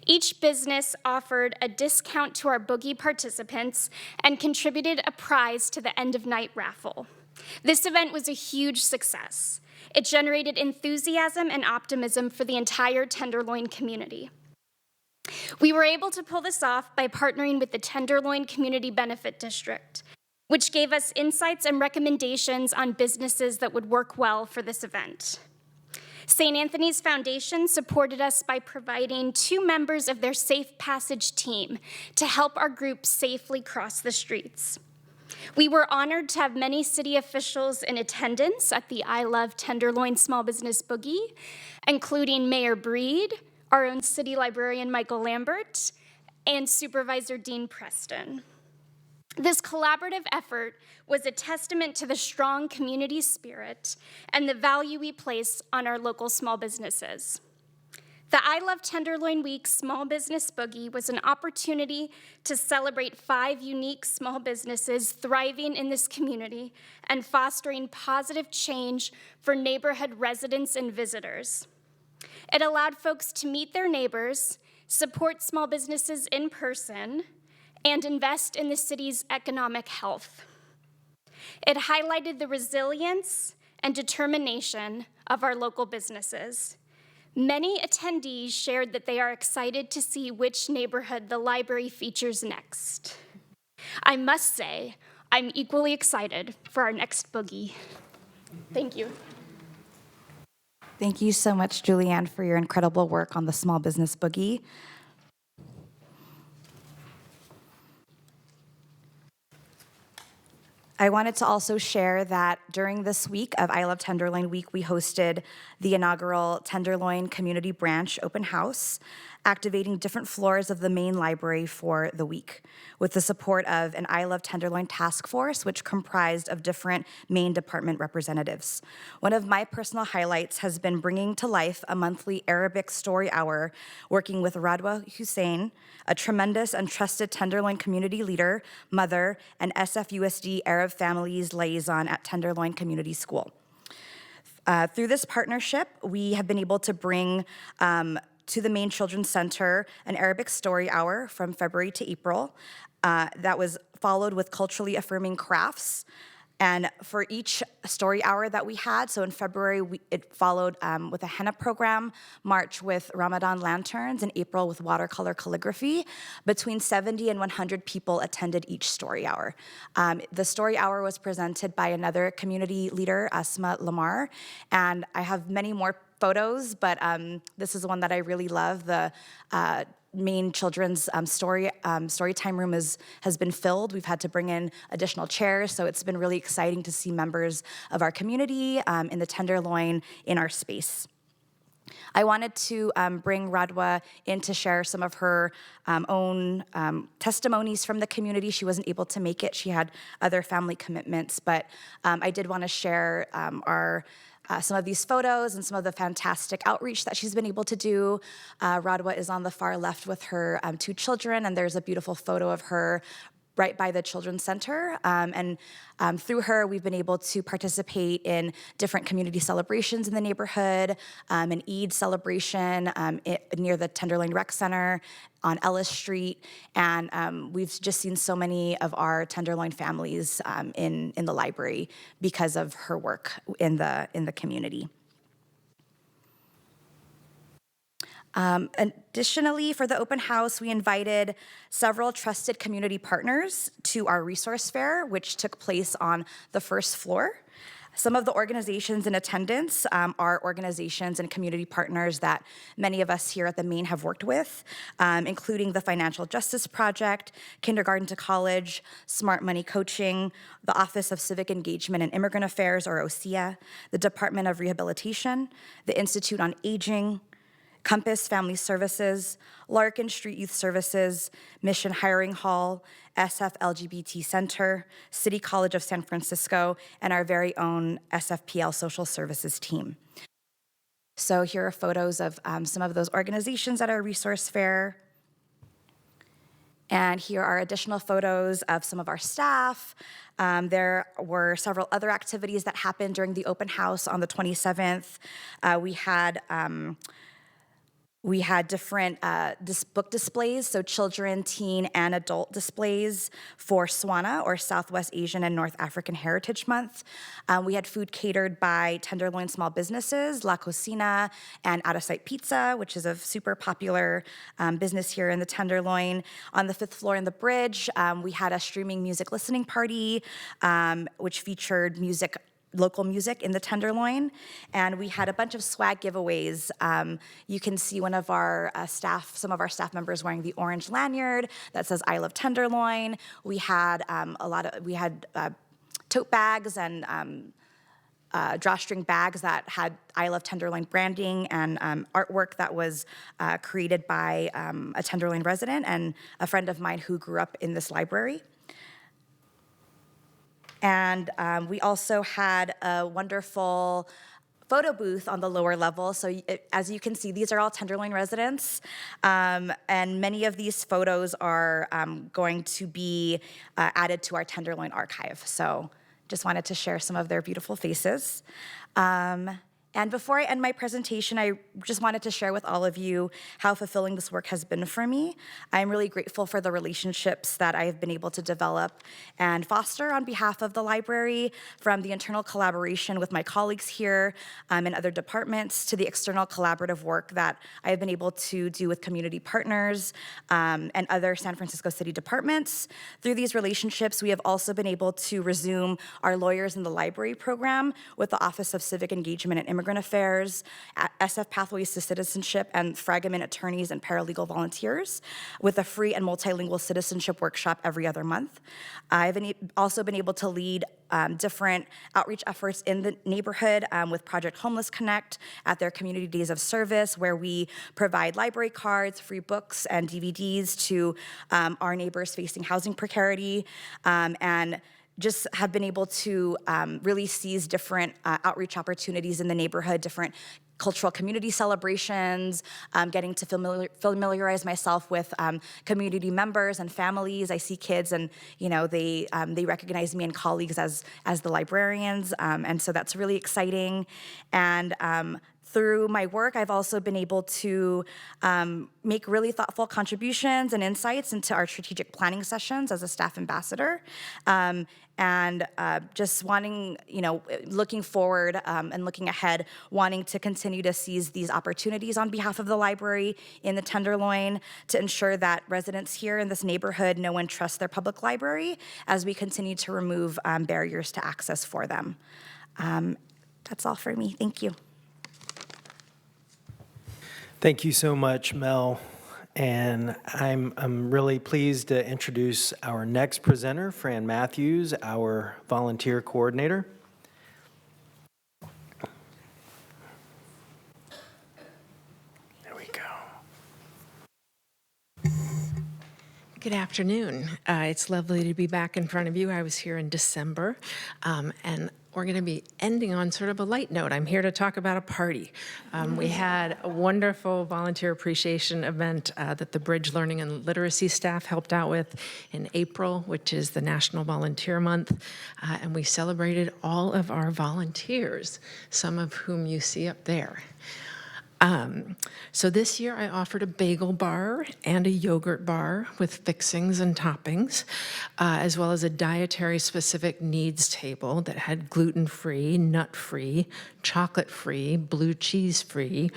Each business offered a discount to our Boogie participants and contributed a prize to the end-of-night raffle. This event was a huge success. It generated enthusiasm and optimism for the entire Tenderloin community. We were able to pull this off by partnering with the Tenderloin Community Benefit District. which gave us insights and recommendations on businesses that would work well for this event. St. Anthony's Foundation supported us by providing 2 members of their Safe Passage team to help our group safely cross the streets. We were honored to have many city officials in attendance at the I Love Tenderloin Small Business Boogie, including Mayor Breed, our own city librarian Michael Lambert, and Supervisor Dean Preston. This collaborative effort was a testament to the strong community spirit and the value we place on our local small businesses. The I Love Tenderloin Week Small Business Boogie was an opportunity to celebrate 5 unique small businesses thriving in this community and fostering positive change for neighborhood residents and visitors. It allowed folks to meet their neighbors, support small businesses in person, and invest in the city's economic health. It highlighted the resilience and determination of our local businesses. Many attendees shared that they are excited to see which neighborhood the library features next. I must say, I'm equally excited for our next boogie. Thank you. Thank you so much, Julianne, for your incredible work on the Small Business Boogie. I wanted to also share that during this week of I Love Tenderloin Week, we hosted the inaugural Tenderloin Community Branch Open House, activating different floors of the main library for the week, with the support of an I Love Tenderloin task force, which comprised of different main department representatives. One of my personal highlights has been bringing to life a monthly Arabic story hour, working with Radwa Hussein, a tremendous and trusted Tenderloin community leader, mother, and SFUSD Arab Families Liaison at Tenderloin Community School. Through this partnership, we have been able to bring to the main Children's Center an Arabic story hour from February to April that was followed with culturally affirming crafts. And for each story hour that we had, so in February, it followed with a henna program, March with Ramadan lanterns, and April with watercolor calligraphy. Between 70 and 100 people attended each story hour. The story hour was presented by another community leader, Asma Lamar, and I have many more photos, but this is one that I really love. The main children's story time room has been filled. We've had to bring in additional chairs, so it's been really exciting to see members of our community in the Tenderloin in our space. I wanted to bring Radwa in to share some of her own testimonies from the community. She wasn't able to make it. She had other family commitments, but I did want to share some of these photos and some of the fantastic outreach that she's been able to do. Radwa is on the far left with her 2 children, and there's a beautiful photo of her right by the Children's Center. And through her, we've been able to participate in different community celebrations in the neighborhood, an Eid celebration near the Tenderloin Rec Center on Ellis Street. And we've just seen so many of our Tenderloin families in the library because of her work in the community. Additionally, for the open house, we invited several trusted community partners to our resource fair, which took place on the first floor. Some of the organizations in attendance are organizations and community partners that many of us here at the Main have worked with, including the Financial Justice Project, Kindergarten to College, Smart Money Coaching, the Office of Civic Engagement and Immigrant Affairs, or OCIA, the Department of Rehabilitation, the Institute on Aging, Compass Family Services, Larkin Street Youth Services, Mission Hiring Hall, SF LGBT Center, City College of San Francisco, and our very own SFPL Social Services team. So here are photos of some of those organizations at our resource fair. And here are additional photos of some of our staff. There were several other activities that happened during the open house on the 27th. We had different book displays, so children, teen, and adult displays for SWANA, or Southwest Asian and North African Heritage Month. We had food catered by Tenderloin Small Businesses, La Cocina, and Out of Sight Pizza, which is a super popular business here in the Tenderloin. On the 5th floor in the bridge, we had a streaming music listening party, which featured local music in the Tenderloin, and we had a bunch of swag giveaways. You can see some of our staff members wearing the orange lanyard that says "I love Tenderloin." We had tote bags and drawstring bags that had "I love Tenderloin" branding and artwork that was created by a Tenderloin resident and a friend of mine who grew up in this library. And we also had a wonderful photo booth on the lower level. So as you can see, these are all Tenderloin residents. And many of these photos are going to be added to our Tenderloin archive. So just wanted to share some of their beautiful faces. And before I end my presentation, I just wanted to share with all of you how fulfilling this work has been for me. I'm really grateful for the relationships that I have been able to develop and foster on behalf of the library, from the internal collaboration with my colleagues here in other departments to the external collaborative work that I have been able to do with community partners and other San Francisco City departments. Through these relationships, we have also been able to resume our Lawyers in the Library program with the Office of Civic Engagement and Immigrant Affairs, SF Pathways to Citizenship, and Fragment Attorneys and Paralegal Volunteers, with a free and multilingual citizenship workshop every other month. I've also been able to lead different outreach efforts in the neighborhood with Project Homeless Connect at their community days of service, where we provide library cards, free books, and DVDs to our neighbors facing housing precarity, and just have been able to really seize different outreach opportunities in the neighborhood, different cultural community celebrations, getting to familiarize myself with community members and families. I see kids, and they recognize me and colleagues as the librarians, and so that's really exciting. And through my work, I've also been able to make really thoughtful contributions and insights into our strategic planning sessions as a staff ambassador. And just looking forward and looking ahead, wanting to continue to seize these opportunities on behalf of the library in the Tenderloin to ensure that residents here in this neighborhood know and trust their public library as we continue to remove barriers to access for them. That's all for me. Thank you. Thank you so much, Mel. And I'm really pleased to introduce our next presenter, Fran Matthews, our volunteer coordinator. There we go. Good afternoon. It's lovely to be back in front of you. I was here in December, and we're going to be ending on sort of a light note. I'm here to talk about a party. We had a wonderful volunteer appreciation event that the Bridge Learning and Literacy staff helped out with in April, which is the National Volunteer Month, and we celebrated all of our volunteers, some of whom you see up there. So this year I offered a bagel bar and a yogurt bar with fixings and toppings, as well as a dietary specific needs table that had gluten-free, nut-free, chocolate-free, blue cheese-free,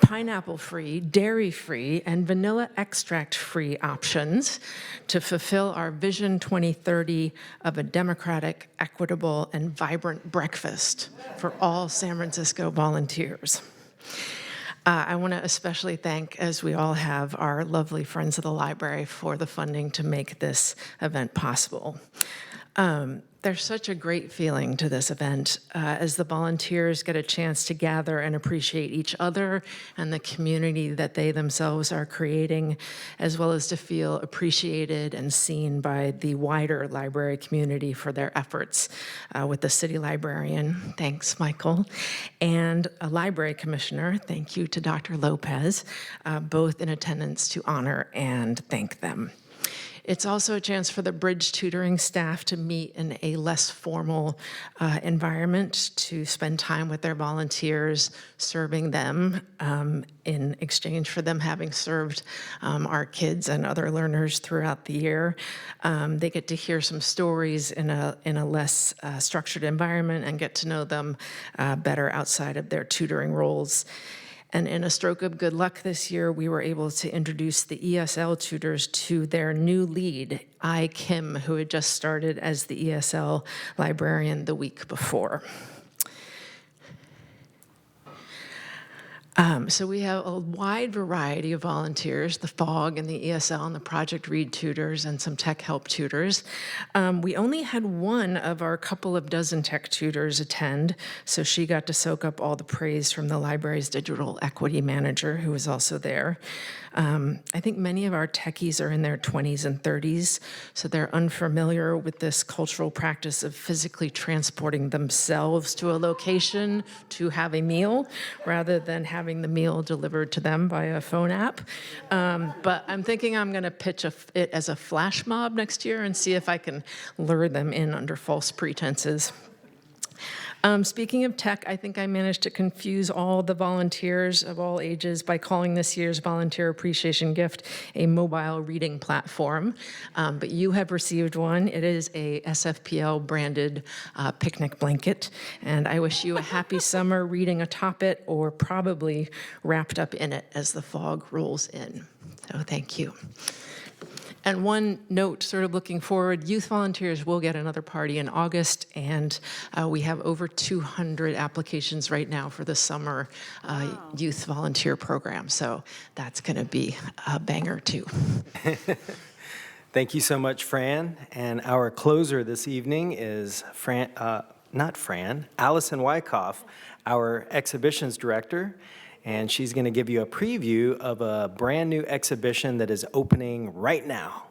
pineapple-free, dairy-free, and vanilla extract-free options to fulfill our Vision 2030 of a democratic, equitable, and vibrant breakfast for all San Francisco volunteers. I want to especially thank, as we all have, our lovely friends of the library for the funding to make this event possible. There's such a great feeling to this event as the volunteers get a chance to gather and appreciate each other and the community that they themselves are creating, as well as to feel appreciated and seen by the wider library community for their efforts with the city librarian, thanks Michael, and a library commissioner, thank you to Dr. Lopez, both in attendance to honor and thank them. It's also a chance for the Bridge tutoring staff to meet in a less formal environment, to spend time with their volunteers, serving them in exchange for them having served our kids and other learners throughout the year. They get to hear some stories in a less structured environment and get to know them better outside of their tutoring roles. And in a stroke of good luck this year, we were able to introduce the ESL tutors to their new lead, Kim, who had just started as the ESL librarian the week before. So we have a wide variety of volunteers, the FOG and the ESL and the Project Read tutors and some tech help tutors. We only had one of our couple of dozen tech tutors attend, so she got to soak up all the praise from the library's digital equity manager, who was also there. I think many of our techies are in their 20s and 30s, so they're unfamiliar with this cultural practice of physically transporting themselves to a location to have a meal, rather than having the meal delivered to them by a phone app. But I'm thinking I'm going to pitch it as a flash mob next year and see if I can lure them in under false pretenses. Speaking of tech, I think I managed to confuse all the volunteers of all ages by calling this year's Volunteer Appreciation Gift a mobile reading platform. But you have received one. It is a SFPL branded picnic blanket. And I wish you a happy summer reading atop it, or probably wrapped up in it as the fog rolls in. So thank you. And one note, sort of looking forward, youth volunteers will get another party in August, and we have over 200 applications right now for the summer youth volunteer program. So that's going to be a banger too. Thank you so much, Fran. And our closer this evening is Allison Wyckoff, our exhibitions director. And she's going to give you a preview of a brand new exhibition that is opening right now.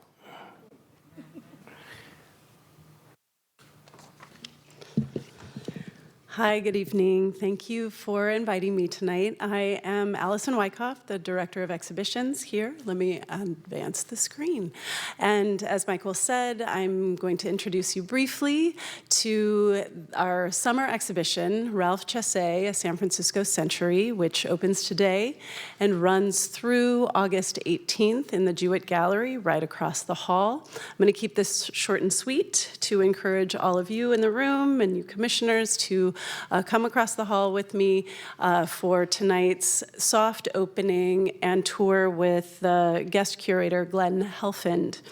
Hi, good evening. Thank you for inviting me tonight. I am Allison Wyckoff, the Director of Exhibitions here. Let me advance the screen. And as Michael said, I'm going to introduce you briefly to our summer exhibition, Ralph Chassé, A San Francisco Century, which opens today and runs through August 18th in the Jewett Gallery right across the hall. I'm going to keep this short and sweet to encourage all of you in the room and you commissioners to come across the hall with me for tonight's soft opening and tour with the guest curator, Glenn Helfand.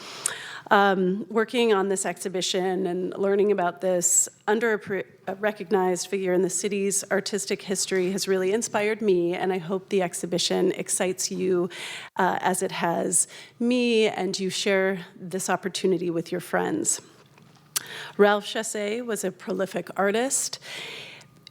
Working on this exhibition and learning about this underrecognized figure in the city's artistic history has really inspired me, and I hope the exhibition excites you as it has me, and you share this opportunity with your friends. Ralph Chassé was a prolific artist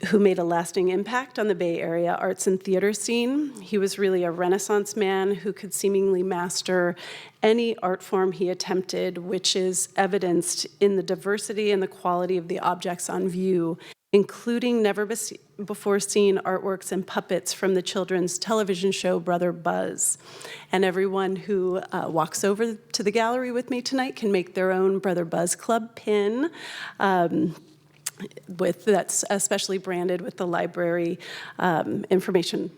who made a lasting impact on the Bay Area arts and theater scene. He was really a Renaissance man who could seemingly master any art form he attempted, which is evidenced in the diversity and the quality of the objects on view, including never-before-seen artworks and puppets from the children's television show Brother Buzz. And everyone who walks over to the gallery with me tonight can make their own Brother Buzz Club pin. That's especially branded with the library information.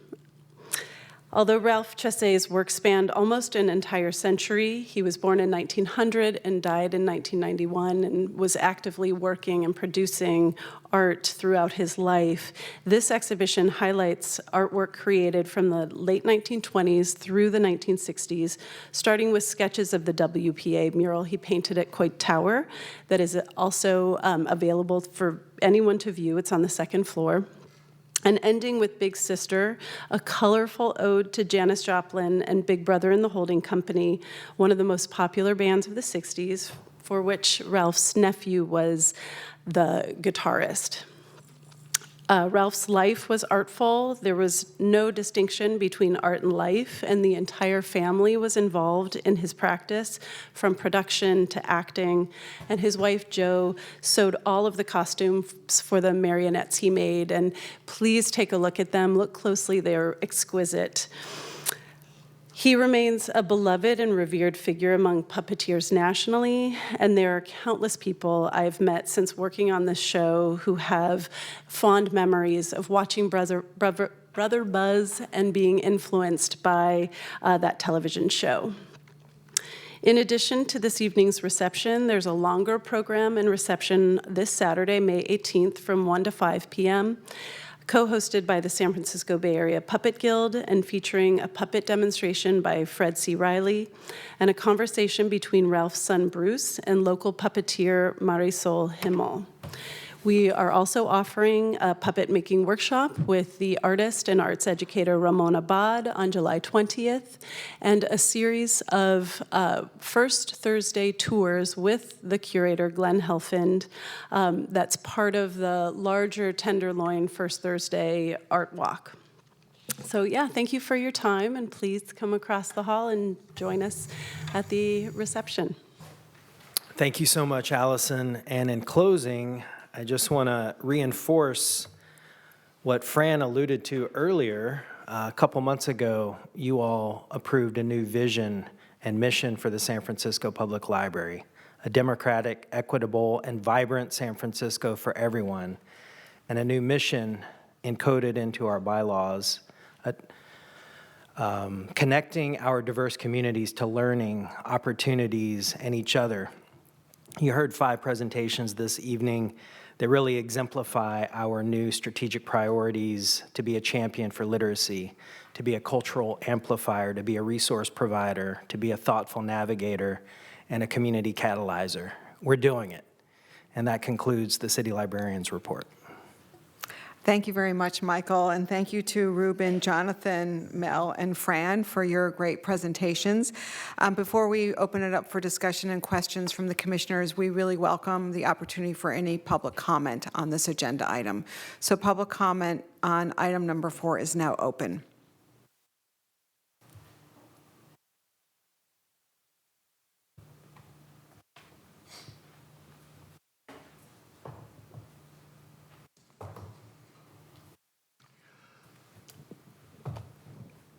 Although Ralph Chassé's work spanned almost an entire century, he was born in 1900 and died in 1991 and was actively working and producing art throughout his life. This exhibition highlights artwork created from the late 1920s through the 1960s, starting with sketches of the WPA mural he painted at Coit Tower that is also available for anyone to view. It's on the second floor. And ending with Big Sister, a colorful ode to Janis Joplin and Big Brother and the Holding Company, one of the most popular bands of the 60s, for which Ralph's nephew was the guitarist. Ralph's life was artful. There was no distinction between art and life, and the entire family was involved in his practice, from production to acting. And his wife, Jo, sewed all of the costumes for the marionettes he made, and please take a look at them. Look closely, they're exquisite. He remains a beloved and revered figure among puppeteers nationally, and there are countless people I've met since working on this show who have fond memories of watching Brother Buzz and being influenced by that television show. In addition to this evening's reception, there's a longer program and reception this Saturday, May 18th from 1 to 5 p.m., co-hosted by the San Francisco Bay Area Puppet Guild and featuring a puppet demonstration by Fred C. Riley and a conversation between Ralph's son Bruce and local puppeteer Marisol Himmel. We are also offering a puppet making workshop with the artist and arts educator Ramon Abad on July 20th, and a series of First Thursday tours with the curator Glenn Helfand. That's part of the larger Tenderloin First Thursday art walk. So yeah, thank you for your time, and please come across the hall and join us at the reception. Thank you so much, Allison. And in closing, I just want to reinforce what Fran alluded to earlier. A couple months ago, you all approved a new vision and mission for the San Francisco Public Library, a democratic, equitable, and vibrant San Francisco for everyone, and a new mission encoded into our bylaws, connecting our diverse communities to learning, opportunities, and each other. You heard 5 presentations this evening that really exemplify our new strategic priorities: to be a champion for literacy, to be a cultural amplifier, to be a resource provider, to be a thoughtful navigator, and a community catalyzer. We're doing it. And that concludes the City Librarian's report. Thank you very much, Michael, and thank you to Ruben, Jonathan, Mel, and Fran for your great presentations. Before we open it up for discussion and questions from the commissioners, we really welcome the opportunity for any public comment on this agenda item. So public comment on item number 4 is now open.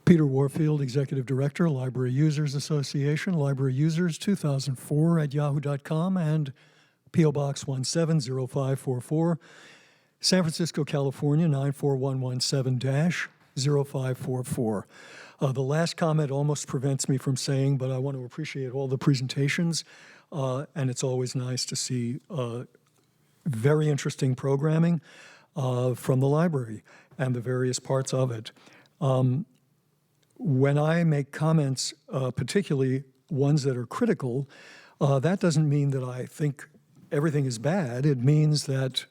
Peter Warfield, Executive Director, Library Users Association, Library Users 2004@yahoo.com, and P.O. Box 170544, San Francisco, California 94117-0544. The last comment almost prevents me from saying, but I want to appreciate all the presentations, and it's always nice to see very interesting programming from the library and the various parts of it. When I make comments, particularly ones that are critical, that doesn't mean that I think everything is bad. It means that,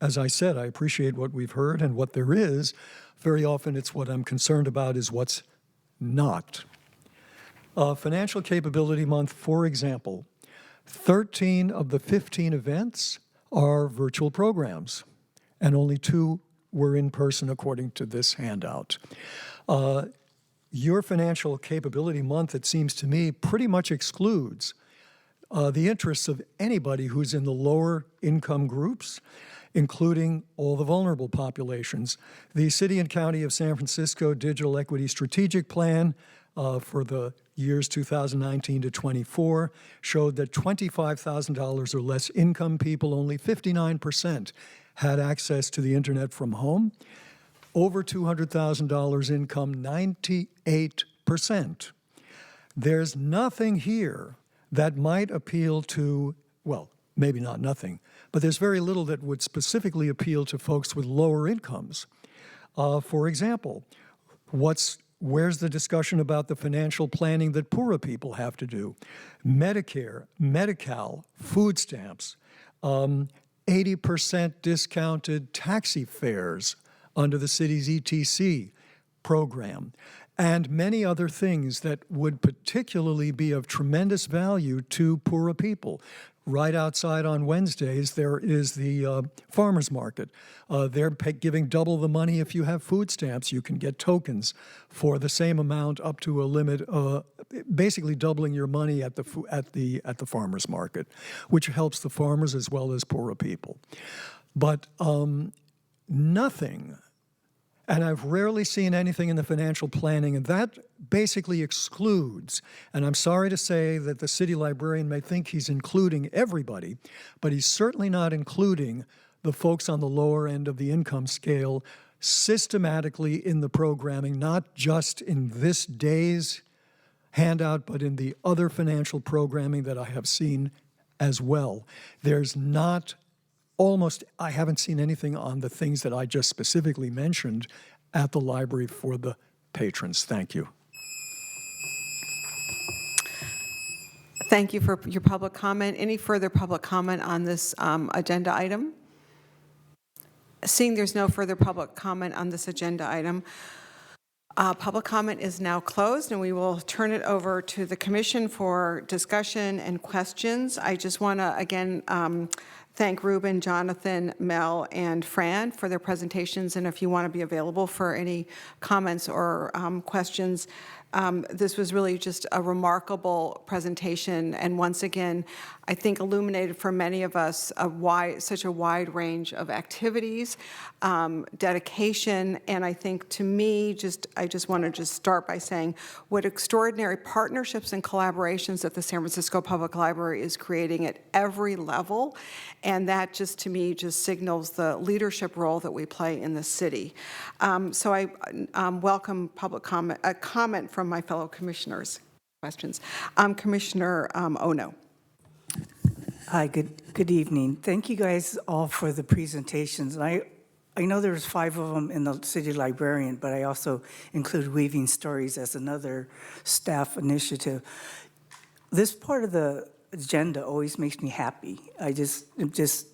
as I said, I appreciate what we've heard and what there is. Very often it's what I'm concerned about is what's not. Financial Capability Month, for example, 13 of the 15 events are virtual programs, and only 2 were in person according to this handout. Your Financial Capability Month, it seems to me, pretty much excludes the interests of anybody who's in the lower income groups, including all the vulnerable populations. The City and County of San Francisco Digital Equity Strategic Plan for the years 2019 to 24 showed that $25,000 or less income people, only 59% had access to the internet from home. Over $200,000 income, 98%. There's nothing here that might appeal to, well, maybe not nothing, but there's very little that would specifically appeal to folks with lower incomes. For example, where's the discussion about the financial planning that poorer people have to do? Medicare, Medi-Cal, food stamps, 80% discounted taxi fares under the city's ETC program, and many other things that would particularly be of tremendous value to poorer people. Right outside on Wednesdays, there is the farmers market. They're giving double the money if you have food stamps. You can get tokens for the same amount up to a limit, basically doubling your money at the farmers market, which helps the farmers as well as poorer people. But nothing, And I've rarely seen anything in the financial planning, and that basically excludes, and I'm sorry to say that the city librarian may think he's including everybody, but he's certainly not including the folks on the lower end of the income scale systematically in the programming, not just in this day's handout, but in the other financial programming that I have seen as well. There's not I haven't seen anything on the things that I just specifically mentioned at the library for the patrons. Thank you. Thank you for your public comment. Any further public comment on this agenda item? Seeing there's no further public comment on this agenda item, public comment is now closed, and we will turn it over to the commission for discussion and questions. I just want to, again, thank Ruben, Jonathan, Mel, and Fran for their presentations, and if you want to be available for any comments or questions, this was really just a remarkable presentation, and once again, I think illuminated for many of us such a wide range of activities, dedication, and I think to me, I just want to start by saying what extraordinary partnerships and collaborations that the San Francisco Public Library is creating at every level, and that just to me just signals the leadership role that we play in the city. So I welcome public comment, a comment from my fellow commissioners. Questions. Commissioner Ono. Hi, good evening. Thank you guys all for the presentations. I know there's 5 of them in the city librarian, but I also include Weaving Stories as another staff initiative. This part of the agenda always makes me happy. It just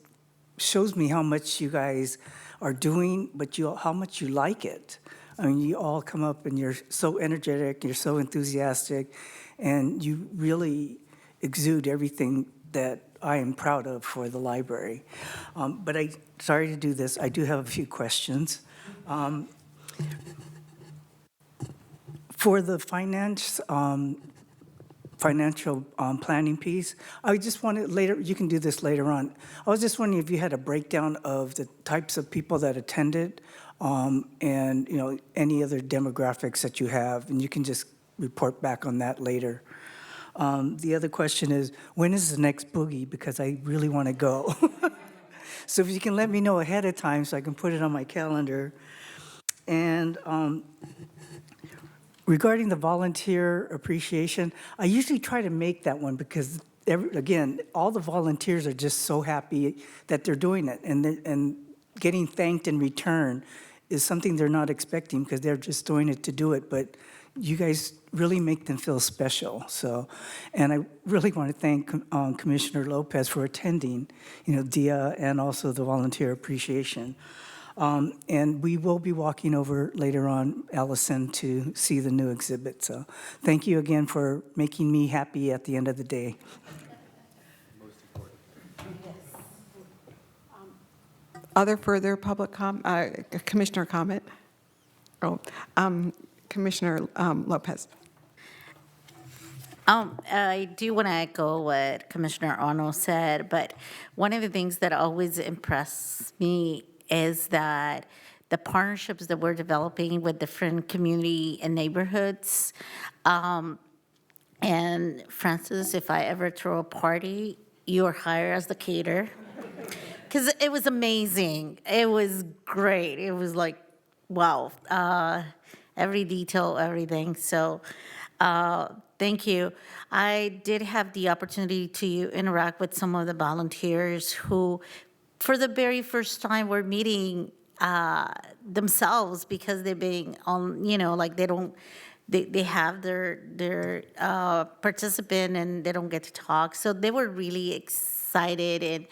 shows me how much you guys are doing, but how much you like it. I mean, you all come up and you're so energetic, you're so enthusiastic, and you really exude everything that I am proud of for the library. But sorry to do this, I do have a few questions. For the financial planning piece, I just wanted later, you can do this later on. I was just wondering if you had a breakdown of the types of people that attended, and any other demographics that you have, and you can just report back on that later. The other question is, when is the next boogie? Because I really want to go. So if you can let me know ahead of time so I can put it on my calendar. And regarding the volunteer appreciation, I usually try to make that one because, again, all the volunteers are just so happy that they're doing it. And getting thanked in return is something they're not expecting because they're just doing it to do it. But you guys really make them feel special. So, and I really want to thank Commissioner Lopez for attending, DIA and also the volunteer appreciation. And we will be walking over later on, Allison, to see the new exhibit. So thank you again for making me happy at the end of the day. Other further public commissioner comment? Commissioner Lopez. I do want to echo what Commissioner Ono said, but one of the things that always impressed me is that the partnerships that we're developing with different community and neighborhoods. And Francis, if I ever throw a party, you're hired as the caterer. Because it was amazing. It was great. It was like, wow. Every detail, everything. So thank you. I did have the opportunity to interact with some of the volunteers who, for the very first time, were meeting themselves because they've been on, they have their participant and they don't get to talk. So they were really excited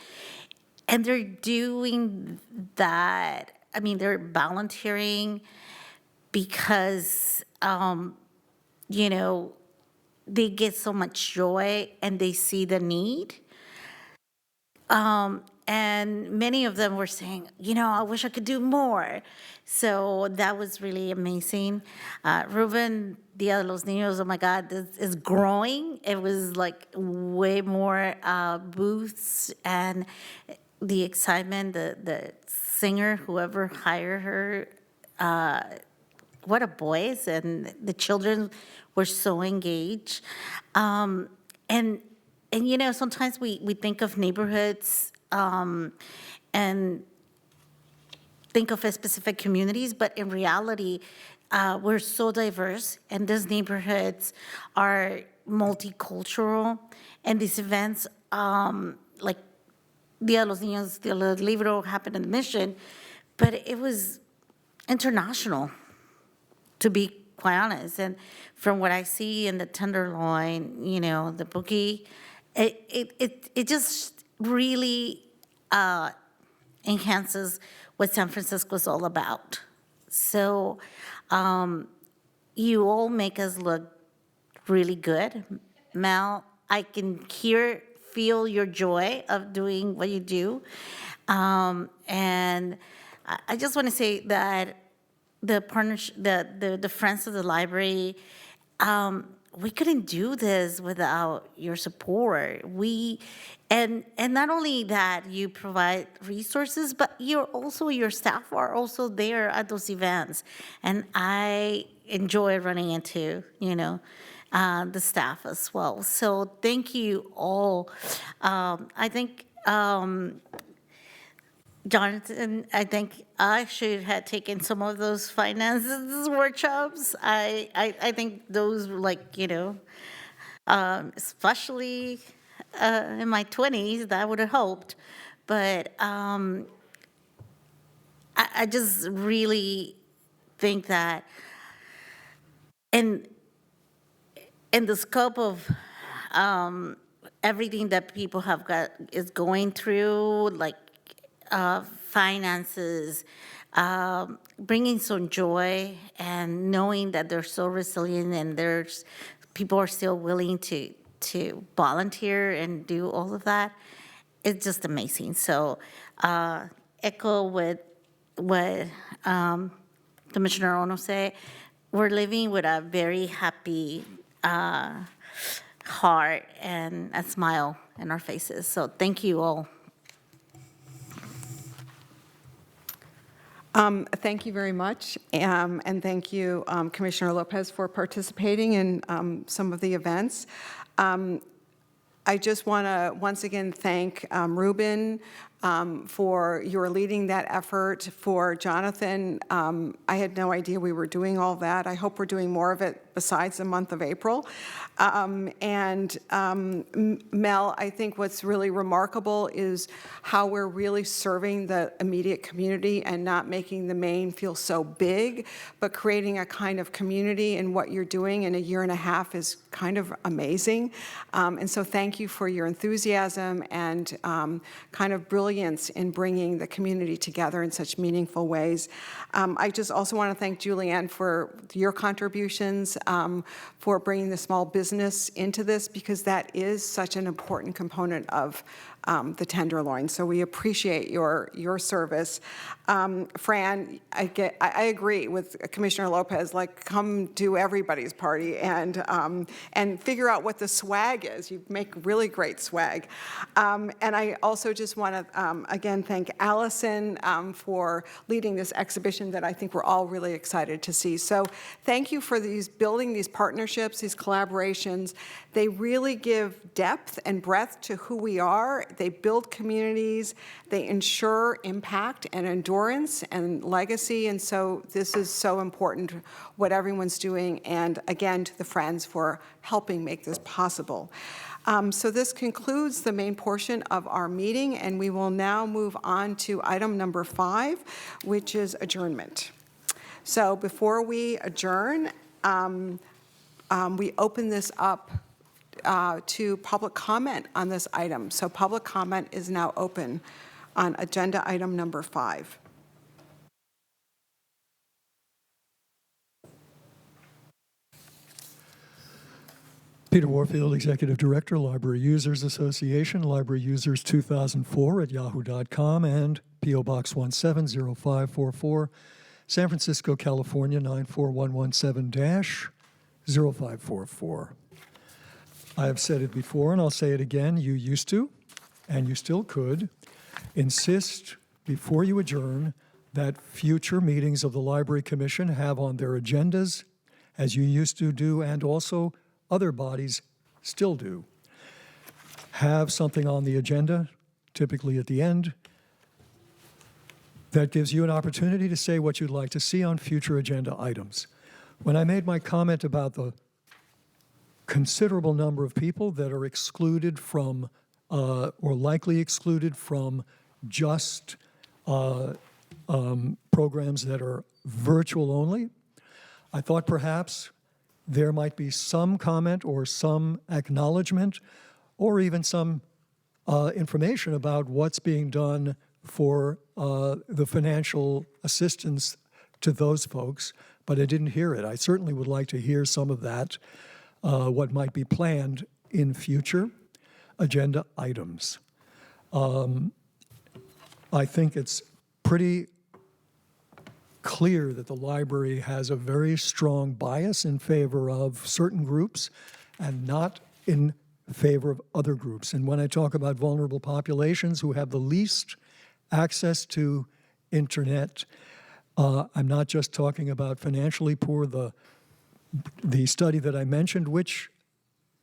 and they're doing that. I mean, they're volunteering because, they get so much joy and they see the need. And many of them were saying, I wish I could do more. So that was really amazing. Ruben, Dia de los Niños, oh my God, this is growing. It was like way more booths and the excitement, the singer, whoever hired her, what a boys, and the children were so engaged. And you know, sometimes we think of neighborhoods and think of specific communities, but in reality, we're so diverse, and these neighborhoods are multicultural, and these events, like Dia de los Niños, Dia del Libro happened in the Mission, but it was international, to be quite honest. And from what I see in the Tenderloin, you know, the boogie, it just really enhances what San Francisco is all about. So you all make us look really good. Mel, I can feel your joy of doing what you do. And I just want to say that the partnership, the Friends of the Library, we couldn't do this without your support. And not only that you provide resources, but your staff are also there at those events. And I enjoy running into, you know, the staff as well. So thank you all. I think, Jonathan, I think I should have taken some of those finances workshops. I think those were like, you know, especially in my 20s, that would have helped. But I just really think that in the scope of everything that people is going through, like finances, bringing some joy and knowing that they're so resilient and people are still willing to volunteer and do all of that, it's just amazing. So echo with what Commissioner Ono said, we're living with a very happy heart and a smile in our faces. So thank you all. Thank you very much, and thank you, Commissioner Lopez, for participating in some of the events. I just want to once again thank Ruben for your leading that effort. For Jonathan, I had no idea we were doing all that. I hope we're doing more of it besides the month of April. And Mel, I think what's really remarkable is how we're really serving the immediate community and not making the Maine feel so big, but creating a kind of community. And what you're doing in a year and a half is kind of amazing. And so thank you for your enthusiasm and kind of brilliance in bringing the community together in such meaningful ways. I just also want to thank Julianne for your contributions, for bringing the small business into this, because that is such an important component of the Tenderloin. So we appreciate your service. Fran, I agree with Commissioner Lopez, like, come do everybody's party and figure out what the swag is. You make really great swag. And I also just want to, again, thank Allison for leading this exhibition that I think we're all really excited to see. So thank you for building these partnerships, these collaborations. They really give depth and breadth to who we are. They build communities. They ensure impact and endurance and legacy. And so this is so important, what everyone's doing. And again, to the Friends for helping make this possible. So this concludes the main portion of our meeting, and we will now move on to item number 5, which is adjournment. So before we adjourn, we open this up to public comment on this item. So public comment is now open on agenda item number 5. Peter Warfield, Executive Director, Library Users Association, Library Users 2004 at yahoo.com, and P.O. Box 170544, San Francisco, California 94117-0544. I have said it before, and I'll say it again. You used to, and you still could, insist before you adjourn that future meetings of the Library Commission have on their agendas, as you used to do, and also other bodies still do. Have something on the agenda, typically at the end, that gives you an opportunity to say what you'd like to see on future agenda items. When I made my comment about the considerable number of people that are excluded from, or likely excluded from just programs that are virtual only, I thought perhaps there might be some comment or some acknowledgement or even some information about what's being done for the financial assistance to those folks, but I didn't hear it. I certainly would like to hear some of that, what might be planned in future agenda items. I think it's pretty clear that the library has a very strong bias in favor of certain groups and not in favor of other groups. And when I talk about vulnerable populations who have the least access to internet, I'm not just talking about financially poor. The study that I mentioned, which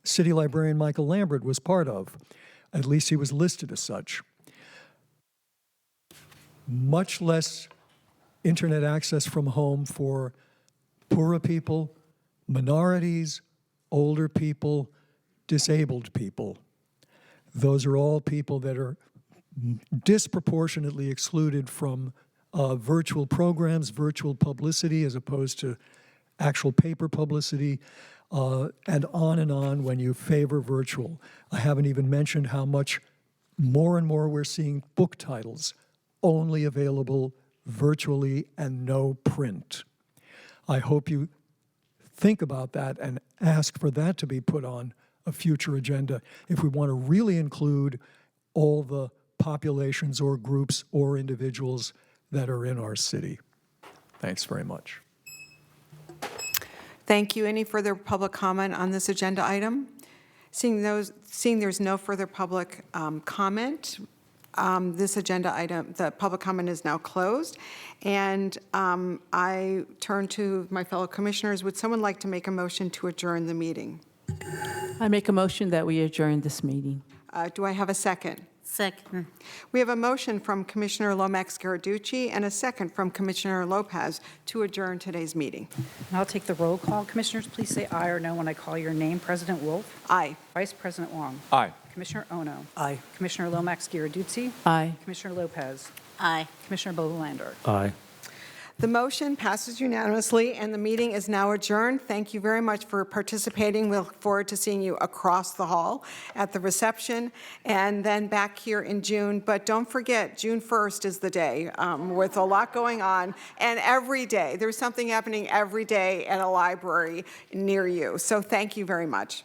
City Librarian Michael Lambert was part of, at least he was listed as such. Much less internet access from home for poorer people, minorities, older people, disabled people. Those are all people that are disproportionately excluded from virtual programs, virtual publicity, as opposed to actual paper publicity, and on when you favor virtual. I haven't even mentioned how much more and more we're seeing book titles only available virtually and no print. I hope you think about that and ask for that to be put on a future agenda if we want to really include all the populations or groups or individuals that are in our city. Thanks very much. Thank you. Any further public comment on this agenda item? Seeing there's no further public comment, this agenda item, the public comment is now closed. And I turn to my fellow commissioners. Would someone like to make a motion to adjourn the meeting? I make a motion that we adjourn this meeting. Do I have a second? Second. We have a motion from Commissioner Lomax-Garducci and a second from Commissioner Lopez to adjourn today's meeting. And I'll take the roll call. Commissioners, please say aye or no when I call your name. President Wolf? Aye. Vice President Wong? Aye. Commissioner Ono? Aye. Commissioner Lomax-Garducci? Aye. Commissioner Lopez? Aye. Commissioner Bolander? Aye. The motion passes unanimously, and the meeting is now adjourned. Thank you very much for participating. We look forward to seeing you across the hall at the reception and then back here in June. But don't forget, June 1st is the day with a lot going on, and every day. There's something happening every day at a library near you. So thank you very much.